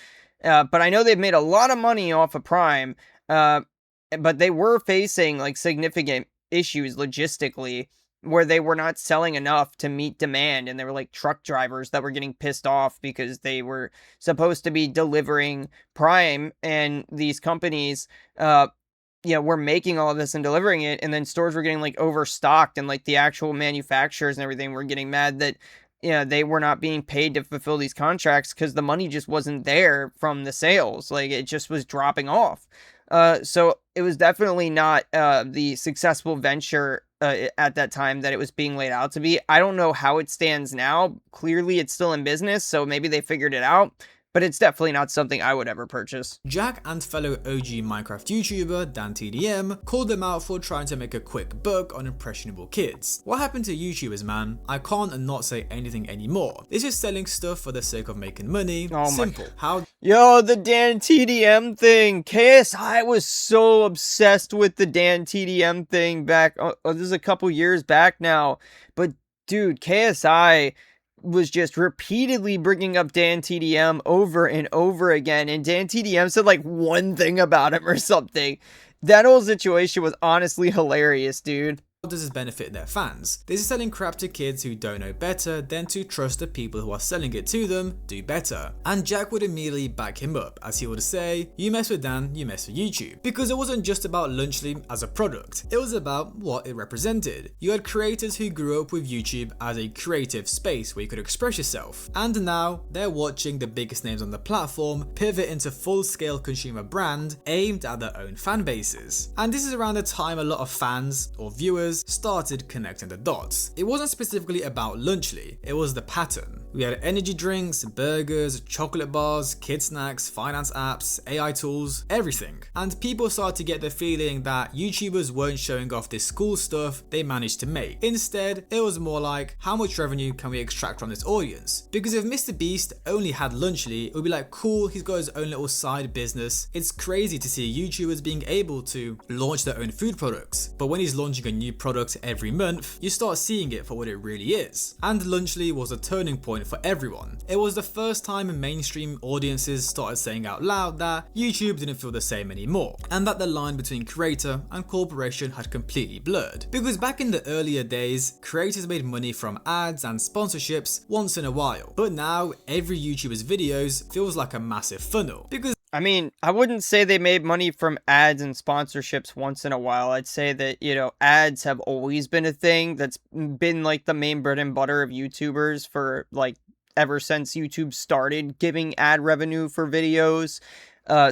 S1: But I know they've made a lot of money off of Prime, but they were facing like significant issues logistically where they were not selling enough to meet demand, and there were like truck drivers that were getting pissed off because they were supposed to be delivering Prime, and these companies you know, were making all of this and delivering it, and then stores were getting like overstocked, and like the actual manufacturers and everything were getting mad that, you know, they were not being paid to fulfill these contracts because the money just wasn't there from the sales. Like, it just was dropping off. So it was definitely not the successful venture at that time that it was being laid out to be. I don't know how it stands now. Clearly it's still in business, so maybe they figured it out. But it's definitely not something I would ever purchase.
S2: Jack and fellow OG Minecraft YouTuber DanTDM called them out for trying to make a quick buck on impressionable kids. What happened to YouTubers, man? I can't not say anything anymore. This is selling stuff for the sake of making money.
S1: Oh,
S2: simple. How?
S1: Yo, the DanTDM thing. KSI was so obsessed with the DanTDM thing back. Oh, this is a couple years back now. But dude, KSI was just repeatedly bringing up DanTDM over and over again, and DanTDM said like one thing about him or something. That whole situation was honestly hilarious, dude.
S2: How does this benefit their fans? This is selling crap to kids who don't know better than to trust the people who are selling it to them do better. And Jack would immediately back him up, as he would say, you mess with Dan, you mess with YouTube. Because it wasn't just about Lunchly as a product, it was about what it represented. You had creators who grew up with YouTube as a creative space where you could express yourself. And now, they're watching the biggest names on the platform pivot into full-scale consumer brand aimed at their own fan bases. And this is around the time a lot of fans, or viewers, started connecting the dots. It wasn't specifically about Lunchly, it was the pattern. We had energy drinks, burgers, chocolate bars, kid snacks, finance apps, AI tools, everything. And people started to get the feeling that YouTubers weren't showing off this cool stuff they managed to make. Instead, it was more like, how much revenue can we extract from this audience? Because if MrBeast only had Lunchly, it would be like, cool, he's got his own little side business. It's crazy to see YouTubers being able to launch their own food products. But when he's launching a new product every month, you start seeing it for what it really is. And Lunchly was a turning point for everyone. It was the first time mainstream audiences started saying out loud that YouTube didn't feel the same anymore, and that the line between creator and corporation had completely blurred. Because back in the earlier days, creators made money from ads and sponsorships once in a while, but now every YouTuber's videos feels like a massive funnel. Because
S1: I mean, I wouldn't say they made money from ads and sponsorships once in a while. I'd say that, ads have always been a thing that's been like the main bread and butter of YouTubers for like ever since YouTube started giving ad revenue for videos.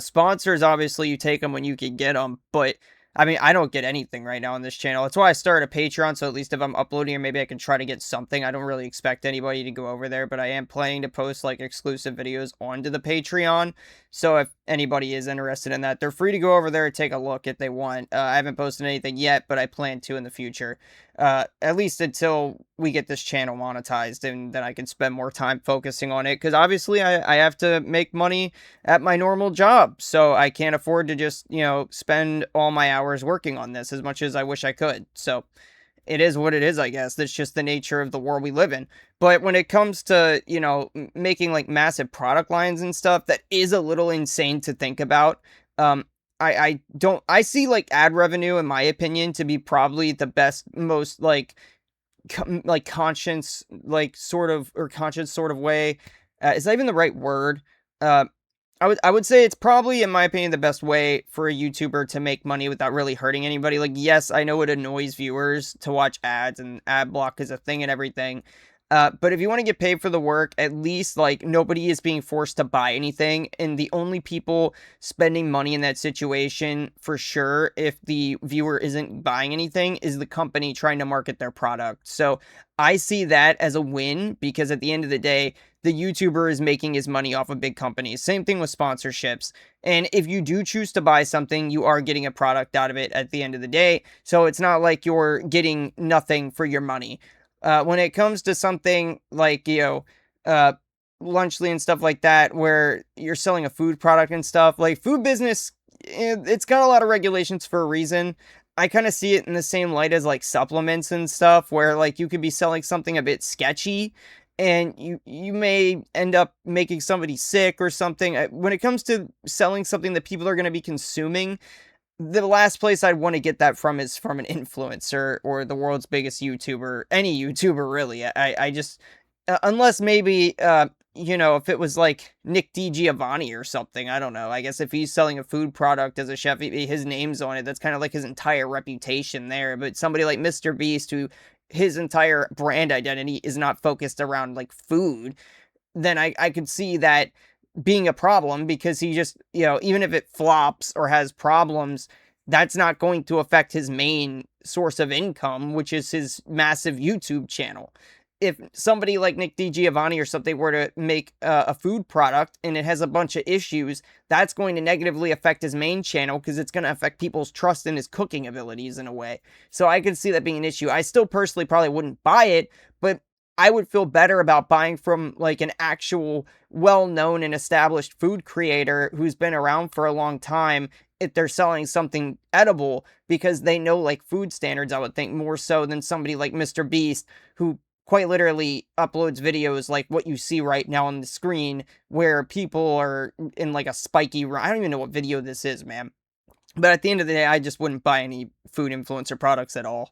S1: Sponsors, obviously, you take them when you can get them, but I mean, I don't get anything right now on this channel. That's why I started a Patreon, so at least if I'm uploading, or maybe I can try to get something. I don't really expect anybody to go over there, but I am planning to post like exclusive videos onto the Patreon. So if anybody is interested in that, they're free to go over there and take a look if they want. I haven't posted anything yet, but I plan to in the future. At least until we get this channel monetized, and then I can spend more time focusing on it. Because obviously I have to make money at my normal job, so I can't afford to just, spend all my hours working on this as much as I wish I could. So it is what it is, I guess. That's just the nature of the world we live in. But when it comes to, making like massive product lines and stuff, that is a little insane to think about. I see like ad revenue, in my opinion, to be probably the best, most like conscience, conscious sort of way. Is that even the right word? I would say it's probably, in my opinion, the best way for a YouTuber to make money without really hurting anybody. Like, yes, I know it annoys viewers to watch ads, and ad block is a thing and everything. But if you want to get paid for the work, at least like nobody is being forced to buy anything. And the only people spending money in that situation, for sure, if the viewer isn't buying anything, is the company trying to market their product. So I see that as a win, because at the end of the day, the YouTuber is making his money off of big companies. Same thing with sponsorships. And if you do choose to buy something, you are getting a product out of it at the end of the day. So it's not like you're getting nothing for your money. When it comes to something like, Lunchly and stuff like that, where you're selling a food product and stuff, like food business, it's got a lot of regulations for a reason. I kind of see it in the same light as like supplements and stuff, where like you could be selling something a bit sketchy, and you may end up making somebody sick or something. When it comes to selling something that people are going to be consuming, the last place I'd want to get that from is from an influencer or the world's biggest YouTuber, any YouTuber really. I just, unless maybe, if it was like Nick DiGiovanni or something, I don't know. I guess if he's selling a food product as a chef, his name's on it. That's kind of like his entire reputation there. But somebody like MrBeast, who his entire brand identity is not focused around like food, then I could see that being a problem, because he just, even if it flops or has problems, that's not going to affect his main source of income, which is his massive YouTube channel. If somebody like Nick DiGiovanni or something were to make a food product and it has a bunch of issues, that's going to negatively affect his main channel, because it's going to affect people's trust in his cooking abilities in a way. So I could see that being an issue. I still personally probably wouldn't buy it, but I would feel better about buying from like an actual well-known and established food creator who's been around for a long time if they're selling something edible, because they know like food standards, I would think, more so than somebody like MrBeast, who quite literally uploads videos like what you see right now on the screen, where people are in like a spiky run. I don't even know what video this is, man. But at the end of the day, I just wouldn't buy any food influencer products at all.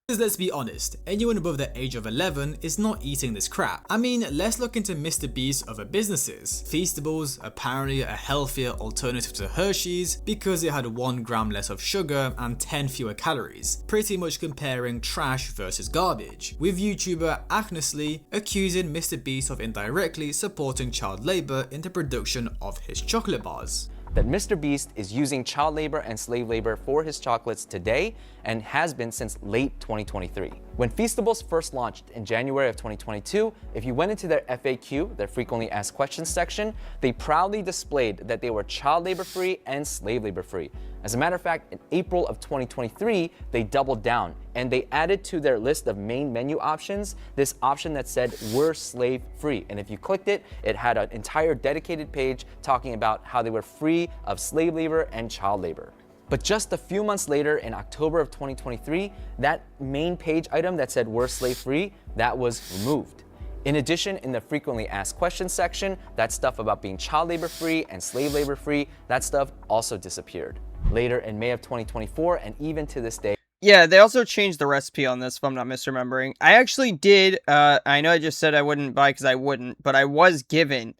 S2: Because let's be honest, anyone above the age of 11 is not eating this crap. I mean, let's look into MrBeast's other businesses. Feastables, apparently a healthier alternative to Hershey's because it had 1 gram less of sugar and 10 fewer calories, pretty much comparing trash versus garbage, with YouTuber Agnesly accusing MrBeast of indirectly supporting child labor in the production of his chocolate bars.
S9: That MrBeast is using child labor and slave labor for his chocolates today, and has been since late 2023. When Feastables first launched in January of 2022, if you went into their FAQ, their frequently asked questions section, they proudly displayed that they were child labor free and slave labor free. As a matter of fact, in April of 2023, they doubled down and they added to their list of main menu options this option that said we're slave free. And if you clicked it, it had an entire dedicated page talking about how they were free of slave labor and child labor. But just a few months later, in October of 2023, that main page item that said we're slave free, that was removed. In addition, in the frequently asked questions section, that stuff about being child labor free and slave labor free, that stuff also disappeared. Later in May of 2024, and even to this day.
S1: Yeah, they also changed the recipe on this, if I'm not misremembering. I actually did, I know I just said I wouldn't buy because I wouldn't, but I was given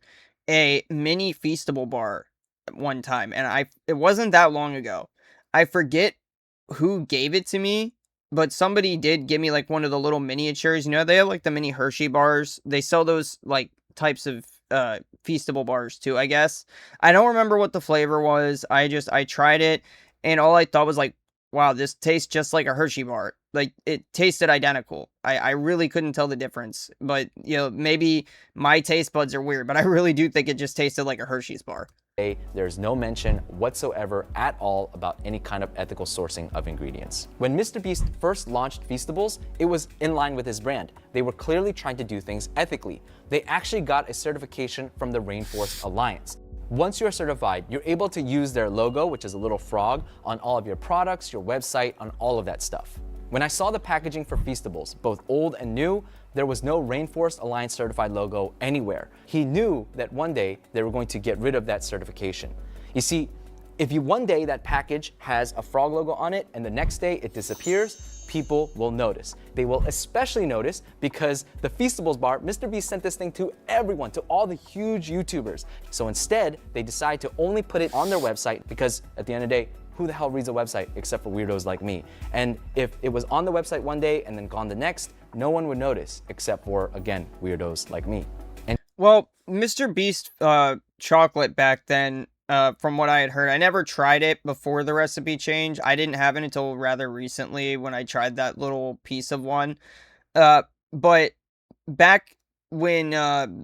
S1: a mini Feastable bar at one time, and it wasn't that long ago. I forget who gave it to me, but somebody did give me like one of the little miniatures. You know, they have like the mini Hershey bars. They sell those like types of Feastable bars too, I guess. I don't remember what the flavor was. I tried it, and all I thought was like, wow, this tastes just like a Hershey bar. Like, it tasted identical. I really couldn't tell the difference. But, you know, maybe my taste buds are weird, but I really do think it just tasted like a Hershey's bar.
S9: There's no mention whatsoever at all about any kind of ethical sourcing of ingredients. When MrBeast first launched Feastables, it was in line with his brand. They were clearly trying to do things ethically. They actually got a certification from the Rainforest Alliance. Once you're certified, you're able to use their logo, which is a little frog, on all of your products, your website, on all of that stuff. When I saw the packaging for Feastables, both old and new, there was no Rainforest Alliance certified logo anywhere. He knew that one day they were going to get rid of that certification. You see, if one day that package has a frog logo on it and the next day it disappears, people will notice. They will especially notice because the Feastables bar, MrBeast sent this thing to everyone, to all the huge YouTubers. So instead, they decide to only put it on their website because at the end of the day, who the hell reads a website except for weirdos like me? And if it was on the website one day and then gone the next, no one would notice except for, again, weirdos like me. And
S1: well, MrBeast chocolate back then, from what I had heard, I never tried it before the recipe change. I didn't have it until rather recently when I tried that little piece of one. But back when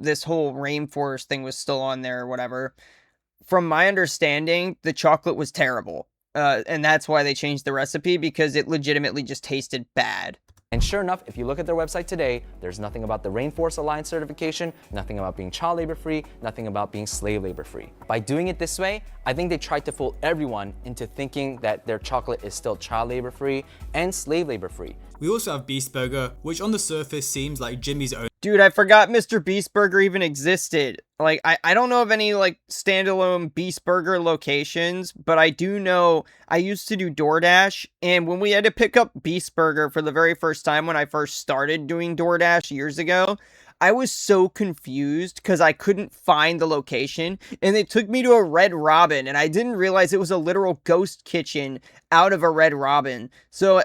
S1: this whole rainforest thing was still on there or whatever, from my understanding, the chocolate was terrible. And that's why they changed the recipe, because it legitimately just tasted bad.
S9: And sure enough, if you look at their website today, there's nothing about the Rainforest Alliance certification, nothing about being child labor free, nothing about being slave labor free. By doing it this way, I think they tried to fool everyone into thinking that their chocolate is still child labor free and slave labor free.
S2: We also have Beast Burger, which on the surface seems like Jimmy's own.
S1: Dude, I forgot MrBeast Burger even existed. Like, I don't know of any, like, standalone Beast Burger locations, but I do know I used to do DoorDash, and when we had to pick up Beast Burger for the very first time when I first started doing DoorDash years ago, I was so confused because I couldn't find the location, and they took me to a Red Robin, and I didn't realize it was a literal ghost kitchen out of a Red Robin. So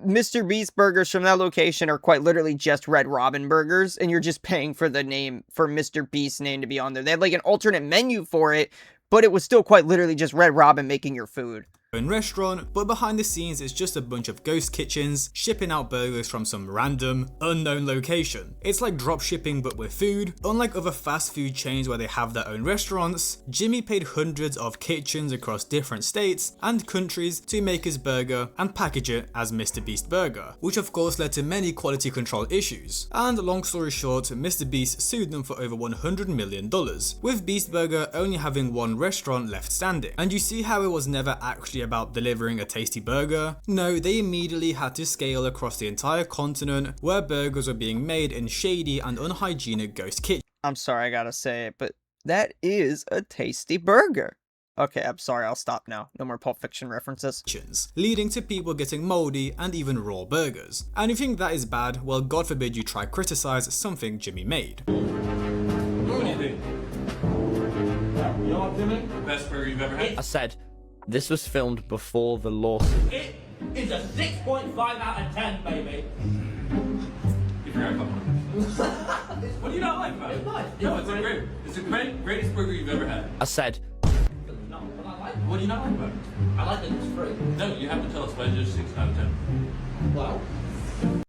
S1: MrBeast burgers from that location are quite literally just Red Robin burgers, and you're just paying for the name, for MrBeast's name to be on there. They had like an alternate menu for it, but it was still quite literally just Red Robin making your food.
S2: Own restaurant, but behind the scenes it's just a bunch of ghost kitchens shipping out burgers from some random, unknown location. It's like drop shipping but with food. Unlike other fast food chains where they have their own restaurants, Jimmy paid hundreds of kitchens across different states and countries to make his burger and package it as MrBeast Burger, which of course led to many quality control issues. And long story short, MrBeast sued them for over $100 million, with Beast Burger only having one restaurant left standing. And you see how it was never actually about delivering a tasty burger? No, they immediately had to scale across the entire continent where burgers were being made in shady and unhygienic ghost kitchens.
S1: I'm sorry, I gotta say it, but that is a tasty burger. Okay, I'm sorry, I'll stop now. No more Pulp Fiction references.
S2: Leading to people getting moldy and even raw burgers. And if you think that is bad, well, God forbid you try criticize something Jimmy made.
S8: What do you think? You know what, Jimmy? The best burger you've ever had?
S10: I said, this was filmed before the lawsuit.
S11: It is a 6.5 out of 10, baby.
S8: You forgot a couple of things. What do you not like about it?
S11: It's nice.
S8: No, it's the greatest burger you've ever had.
S10: I said,
S11: No, but I like it.
S8: What do you not like about it?
S11: I like that it's free.
S8: No, you have to tell us why it's just 6 out of 10.
S11: Well,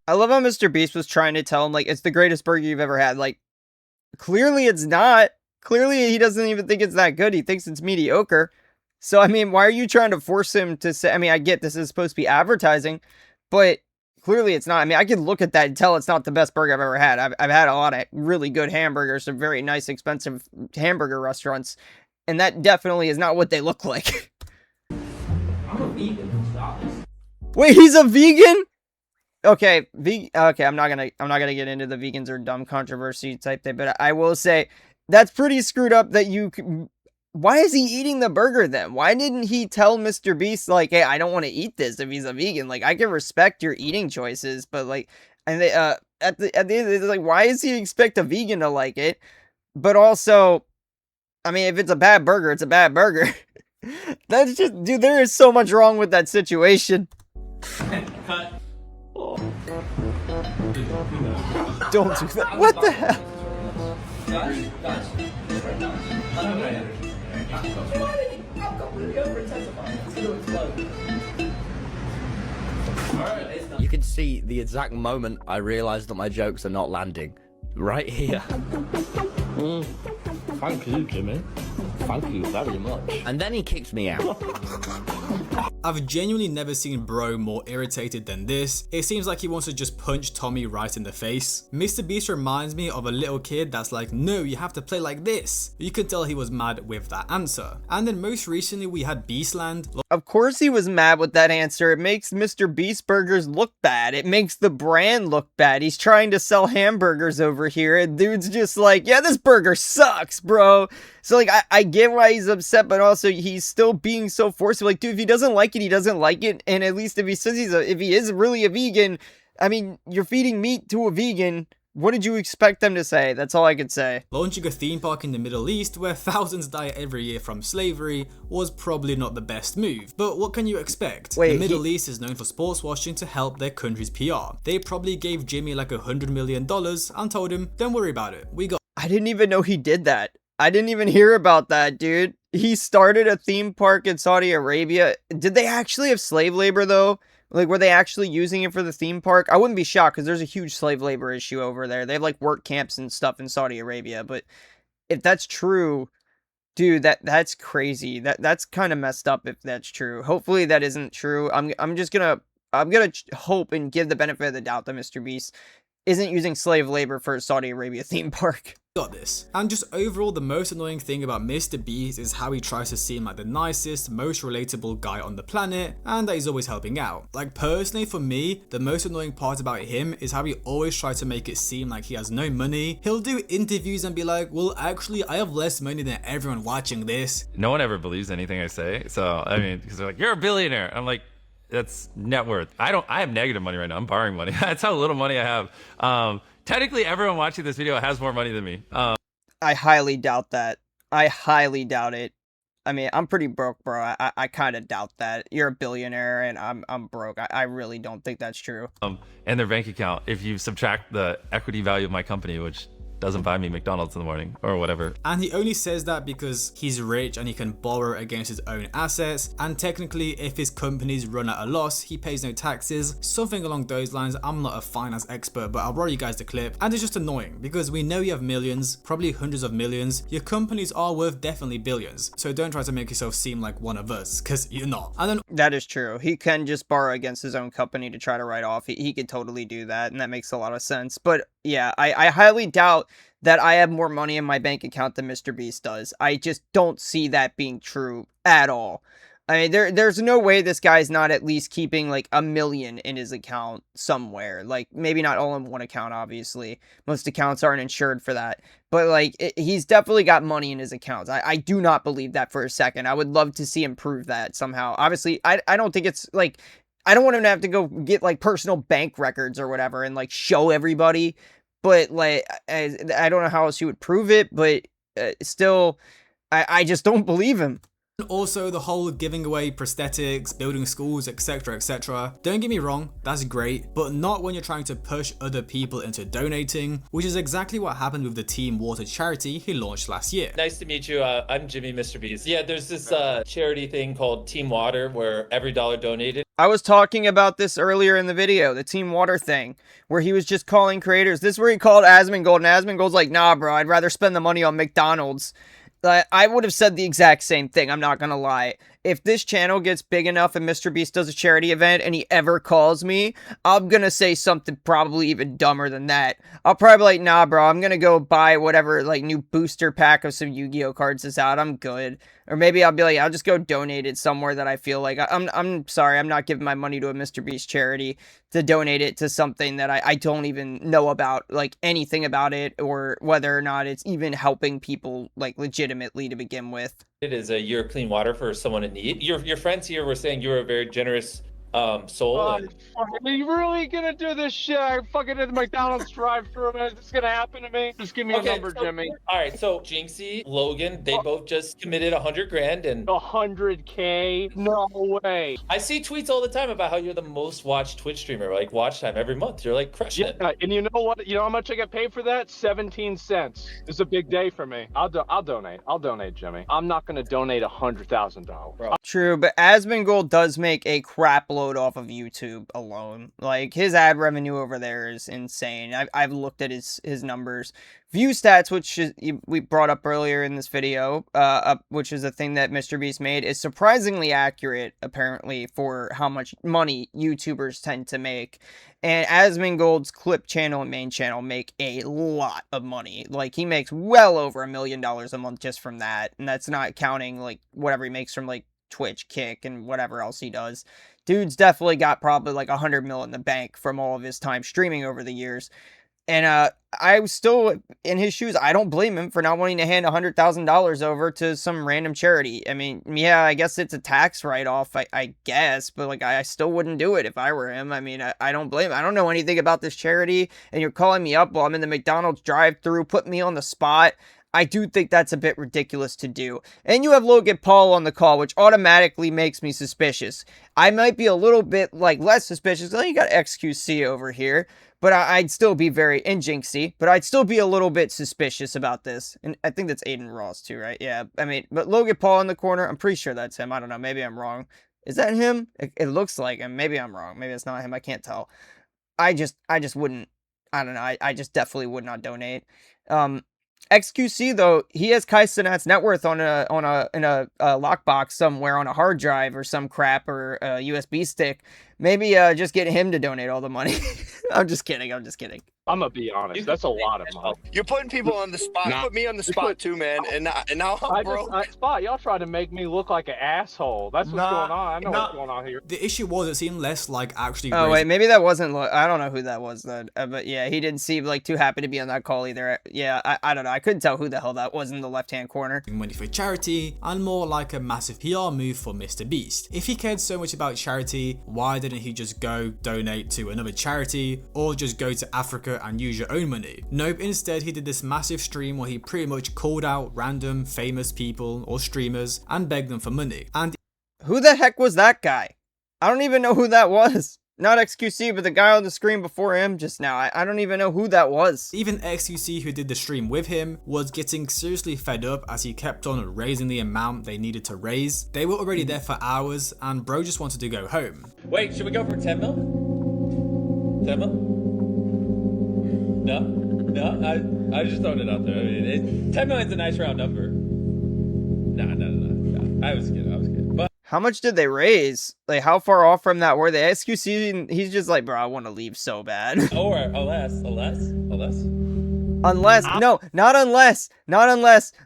S1: I love how Mr. Beast was trying to tell him, like, it's the greatest burger you've ever had. Like, clearly it's not. Clearly he doesn't even think it's that good. He thinks it's mediocre. So, I mean, why are you trying to force him to say, I mean, I get this is supposed to be advertising, but clearly it's not. I mean, I can look at that and tell it's not the best burger I've ever had. I've had a lot of really good hamburgers, some very nice, expensive hamburger restaurants, and that definitely is not what they look like.
S11: I'm a vegan. Stop this.
S1: Wait, he's a vegan? Okay, okay, I'm not gonna get into the vegans are dumb controversy type thing, but I will say that's pretty screwed up that why is he eating the burger then? Why didn't he tell Mr. Beast, like, hey, I don't want to eat this if he's a vegan? Like, I can respect your eating choices, but like, and they, at the end of the day, like, why does he expect a vegan to like it? But also, I mean, if it's a bad burger, it's a bad burger. That's just, dude, there is so much wrong with that situation.
S11: Cut.
S1: Don't do that. What the hell?
S10: You can see the exact moment I realized that my jokes are not landing. Right here.
S12: Thank you, Jimmy. Thank you very much.
S10: And then he kicked me out.
S2: I've genuinely never seen Bro more irritated than this. It seems like he wants to just punch Tommy right in the face. MrBeast reminds me of a little kid that's like, no, you have to play like this. You could tell he was mad with that answer. And then most recently we had Beastland.
S1: Of course he was mad with that answer. It makes Mr. Beast burgers look bad. It makes the brand look bad. He's trying to sell hamburgers over here, and dude's just like, yeah, this burger sucks, bro. So, like, I get why he's upset, but also he's still being so forceful. Like, dude, if he doesn't like it, he doesn't like it. And at least if he says if he is really a vegan, I mean, you're feeding meat to a vegan. What did you expect them to say? That's all I could say.
S2: Launching a theme park in the Middle East where thousands die every year from slavery was probably not the best move. But what can you expect? The Middle East is known for sports washing to help their country's PR. They probably gave Jimmy like $100 million and told him, don't worry about it. We got.
S1: I didn't even know he did that. I didn't even hear about that, dude. He started a theme park in Saudi Arabia. Did they actually have slave labor, though? Like, were they actually using it for the theme park? I wouldn't be shocked, because there's a huge slave labor issue over there. They have, like, work camps and stuff in Saudi Arabia. But if that's true, dude, that's crazy. That's kind of messed up if that's true. Hopefully that isn't true. I'm gonna hope and give the benefit of the doubt that MrBeast isn't using slave labor for a Saudi Arabia theme park.
S2: Got this. And just overall, the most annoying thing about MrBeast is how he tries to seem like the nicest, most relatable guy on the planet, and that he's always helping out. Like, personally for me, the most annoying part about him is how he always tries to make it seem like he has no money. He'll do interviews and be like, well, actually, I have less money than everyone watching this.
S8: No one ever believes anything I say. So, I mean, because they're like, you're a billionaire. I'm like, that's net worth. I have negative money right now. I'm borrowing money. That's how little money I have. Technically, everyone watching this video has more money than me.
S1: I highly doubt that. I highly doubt it. I mean, I'm pretty broke, bro. I kind of doubt that. You're a billionaire, and I'm broke. I really don't think that's true.
S8: And their bank account, if you subtract the equity value of my company, which doesn't buy me McDonald's in the morning or whatever.
S2: And he only says that because he's rich and he can borrow against his own assets, and technically if his companies run at a loss, he pays no taxes, something along those lines. I'm not a finance expert, but I'll borrow you guys the clip. And it's just annoying because we know you have millions, probably hundreds of millions. Your companies are worth definitely billions, so don't try to make yourself seem like one of us, because you're not. And then
S1: that is true. He can just borrow against his own company to try to write off. He could totally do that, and that makes a lot of sense. But yeah, I highly doubt that I have more money in my bank account than MrBeast does. I just don't see that being true at all. I mean, there's no way this guy's not at least keeping like $1 million in his account somewhere. Like, maybe not all in one account, obviously. Most accounts aren't insured for that. But like, he's definitely got money in his accounts. I do not believe that for a second. I would love to see him prove that somehow. Obviously, I don't think it's like, I don't want him to have to go get like personal bank records or whatever and like show everybody. But like, I don't know how else you would prove it, but still, I just don't believe him.
S2: Also, the whole giving away prosthetics, building schools, etc, etc. Don't get me wrong, that's great, but not when you're trying to push other people into donating, which is exactly what happened with the Team Water charity he launched last year.
S13: Nice to meet you. I'm Jimmy, MrBeast. Yeah, there's this charity thing called Team Water where every dollar donated
S1: I was talking about this earlier in the video, the Team Water thing, where he was just calling creators. This is where he called Asmongold, and Asmongold's like, nah, bro, I'd rather spend the money on McDonald's. I would have said the exact same thing, I'm not gonna lie. If this channel gets big enough and MrBeast does a charity event and he ever calls me, I'm gonna say something probably even dumber than that. I'll probably be like, nah, bro, I'm gonna go buy whatever, like, new booster pack of some Yu-Gi-Oh cards is out. I'm good. Or maybe I'll be like, I'll just go donate it somewhere that I feel like. I'm sorry, I'm not giving my money to a MrBeast charity to donate it to something that I don't even know about, like, anything about it, or whether or not it's even helping people, like, legitimately to begin with.
S13: It is a year of clean water for someone in need. Your friends here were saying you were a very generous soul.
S14: Are you really gonna do this shit? I fucking did the McDonald's drive-thru, man. Is this gonna happen to me? Just give me a number, Jimmy.
S13: All right, so Jinxie, Logan, they both just committed 100 grand and
S14: 100K? No way.
S13: I see tweets all the time about how you're the most watched Twitch streamer, like watch time every month. You're like crushing it.
S14: And you know what? You know how much I get paid for that? 17 cents. It's a big day for me. I'll donate. I'll donate, Jimmy. I'm not gonna donate $100,000.
S1: True, but Asmongold does make a crap load off of YouTube alone. Like, his ad revenue over there is insane. I've looked at his numbers. View stats, which we brought up earlier in this video, which is a thing that MrBeast made, is surprisingly accurate, apparently, for how much money YouTubers tend to make. And Asmongold's clip channel and main channel make a lot of money. Like, he makes well over $1 million a month just from that. And that's not counting, like, whatever he makes from, like, Twitch, Kick, and whatever else he does. Dude's definitely got probably like 100 mil in the bank from all of his time streaming over the years. And I was still in his shoes. I don't blame him for not wanting to hand $100,000 over to some random charity. I mean, yeah, I guess it's a tax write-off, I guess, but like I still wouldn't do it if I were him. I mean, I don't blame him. I don't know anything about this charity, and you're calling me up while I'm in the McDonald's drive-thru, putting me on the spot. I do think that's a bit ridiculous to do. And you have Logan Paul on the call, which automatically makes me suspicious. I might be a little bit, like, less suspicious. Oh, you got XQC over here. But I'd still be very, and Jinxie, but I'd still be a little bit suspicious about this. And I think that's Aiden Ross too, right? Yeah, I mean, but Logan Paul in the corner, I'm pretty sure that's him. I don't know, maybe I'm wrong. Is that him? It looks like him. Maybe I'm wrong. Maybe it's not him. I can't tell. I just wouldn't, I don't know. I just definitely would not donate. XQC though, he has Kai Cenat's net worth in a lockbox somewhere on a hard drive or some crap, or a USB stick. Maybe just get him to donate all the money. I'm just kidding. I'm
S14: I'm gonna be honest. That's a lot of money.
S15: You're putting people on the spot. You put me on the spot too, man. And now I'm broke.
S14: Y'all try to make me look like an asshole. That's what's going on. I know what's going on here.
S2: The issue was it seemed less like actually.
S1: Oh wait, maybe that wasn't. I don't know who that was then. But yeah, he didn't seem like too happy to be on that call either. Yeah, I don't know. I couldn't tell who the hell that was in the left-hand corner.
S2: Money for charity, and more like a massive PR move for MrBeast. If he cared so much about charity, why didn't he just go donate to another charity, or just go to Africa and use your own money? Nope, instead he did this massive stream where he pretty much called out random famous people or streamers and begged them for money. And
S1: who the heck was that guy? I don't even know who that was. Not XQC, but the guy on the screen before him just now. I don't even know who that was.
S2: Even XQC, who did the stream with him, was getting seriously fed up as he kept on raising the amount they needed to raise. They were already there for hours, and bro just wanted to go home.
S13: Wait, should we go for 10 mil? 10 mil? No, I just throwing it out there. I mean, 10 million's a nice round number. No. I was kidding. But
S1: how much did they raise? Like, how far off from that were they? XQC, he's just like, bro, I want to leave so bad.
S13: Or unless.
S1: Unless, no, not unless.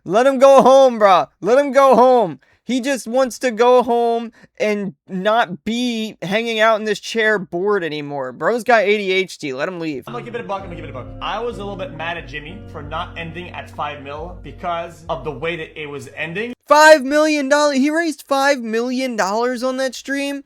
S1: Let him go home, bro. Let him go home. He just wants to go home and not be hanging out in this chair bored anymore. Bro's got ADHD. Let him leave.
S11: I'm gonna give it a buck. I was a little bit mad at Jimmy for not ending at 5 mil because of the way that it was ending.
S1: $5 million. He raised $5 million on that stream.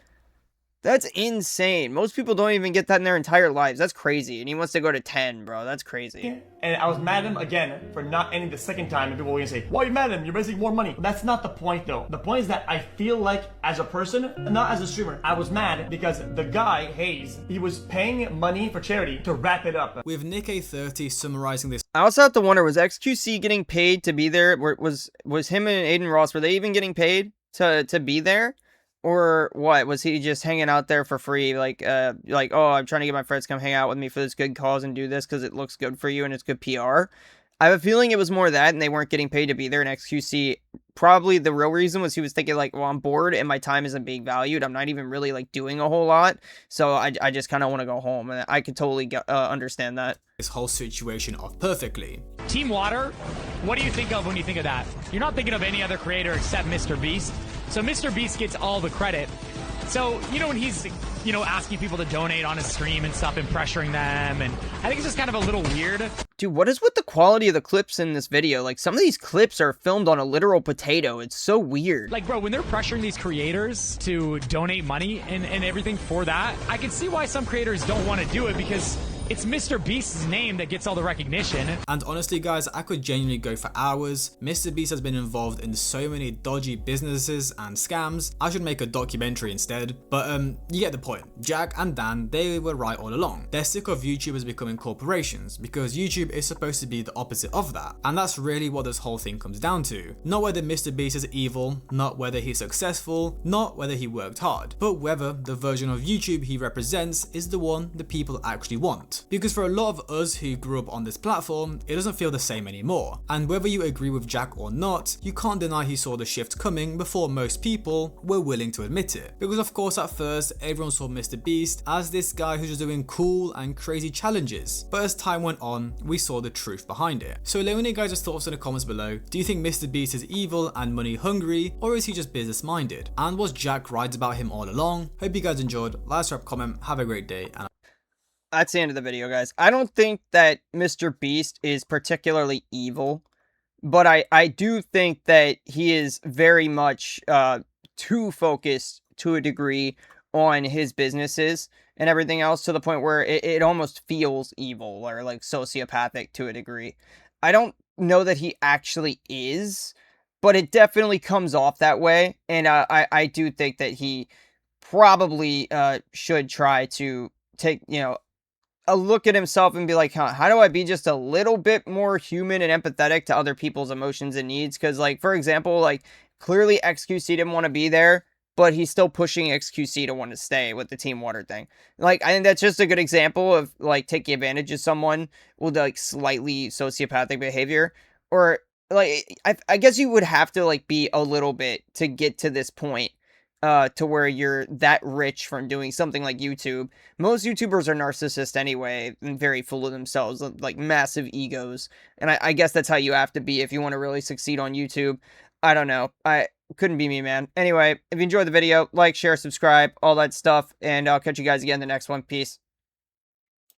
S1: That's insane. Most people don't even get that in their entire lives. That's crazy. And he wants to go to 10, bro. That's crazy.
S11: And I was mad at him again for not ending the second time. And people were going to say, why are you mad at him? You're raising more money. But that's not the point, though. The point is that I feel like, as a person, not as a streamer, I was mad because the guy, Hayes, he was paying money for charity to wrap it up.
S2: With Nick A30 summarizing this.
S1: I also have to wonder, was XQC getting paid to be there? Was him and Aiden Ross, were they even getting paid to be there? Or what? Was he just hanging out there for free? Like, oh, I'm trying to get my friends to come hang out with me for this good cause and do this because it looks good for you and it's good PR. I have a feeling it was more that, and they weren't getting paid to be there. And XQC, probably the real reason was he was thinking like, well, I'm bored and my time isn't being valued. I'm not even really like doing a whole lot, so I just kind of want to go home, and I could totally understand that.
S2: This whole situation off perfectly.
S16: Team Water, what do you think of when you think of that? You're not thinking of any other creator except MrBeast. So MrBeast gets all the credit. So, you know, when he's, you know, asking people to donate on his stream and stuff and pressuring them, and I think it's just kind of a little weird.
S1: Dude, what is with the quality of the clips in this video? Like, some of these clips are filmed on a literal potato. It's so weird.
S16: Like, bro, when they're pressuring these creators to donate money and everything for that, I can see why some creators don't want to do it, because it's MrBeast's name that gets all the recognition.
S2: And honestly, guys, I could genuinely go for hours. MrBeast has been involved in so many dodgy businesses and scams. I should make a documentary instead. But you get the point. Jack and Dan, they were right all along. They're sick of YouTubers becoming corporations, because YouTube is supposed to be the opposite of that. And that's really what this whole thing comes down to. Not whether MrBeast is evil, not whether he's successful, not whether he worked hard, but whether the version of YouTube he represents is the one the people actually want. Because for a lot of us who grew up on this platform, it doesn't feel the same anymore. And whether you agree with Jack or not, you can't deny he saw the shift coming before most people were willing to admit it. Because of course at first, everyone saw MrBeast as this guy who's just doing cool and crazy challenges. But as time went on, we saw the truth behind it. So let me know you guys' thoughts in the comments below. Do you think MrBeast is evil and money hungry, or is he just business minded? And was Jack right about him all along? Hope you guys enjoyed. Like, subscribe, comment, have a great day, and
S1: that's the end of the video, guys. I don't think that MrBeast is particularly evil, but I do think that he is very much too focused to a degree on his businesses and everything else, to the point where it almost feels evil or like sociopathic to a degree. I don't know that he actually is, but it definitely comes off that way, and I do think that he probably should try to take, you know, a look at himself and be like, how do I be just a little bit more human and empathetic to other people's emotions and needs? Because, like, for example, like, clearly XQC didn't want to be there, but he's still pushing XQC to want to stay with the Team Water thing. Like, I think that's just a good example of, like, taking advantage of someone with, like, slightly sociopathic behavior. Or, like, I guess you would have to, like, be a little bit to get to this point. To where you're that rich from doing something like YouTube. Most YouTubers are narcissists anyway, and very full of themselves, like massive egos. And I guess that's how you have to be if you want to really succeed on YouTube. I don't know. I couldn't be me, man. Anyway, if you enjoyed the video, like, share, subscribe, all that stuff. And I'll catch you guys again in the next one. Peace.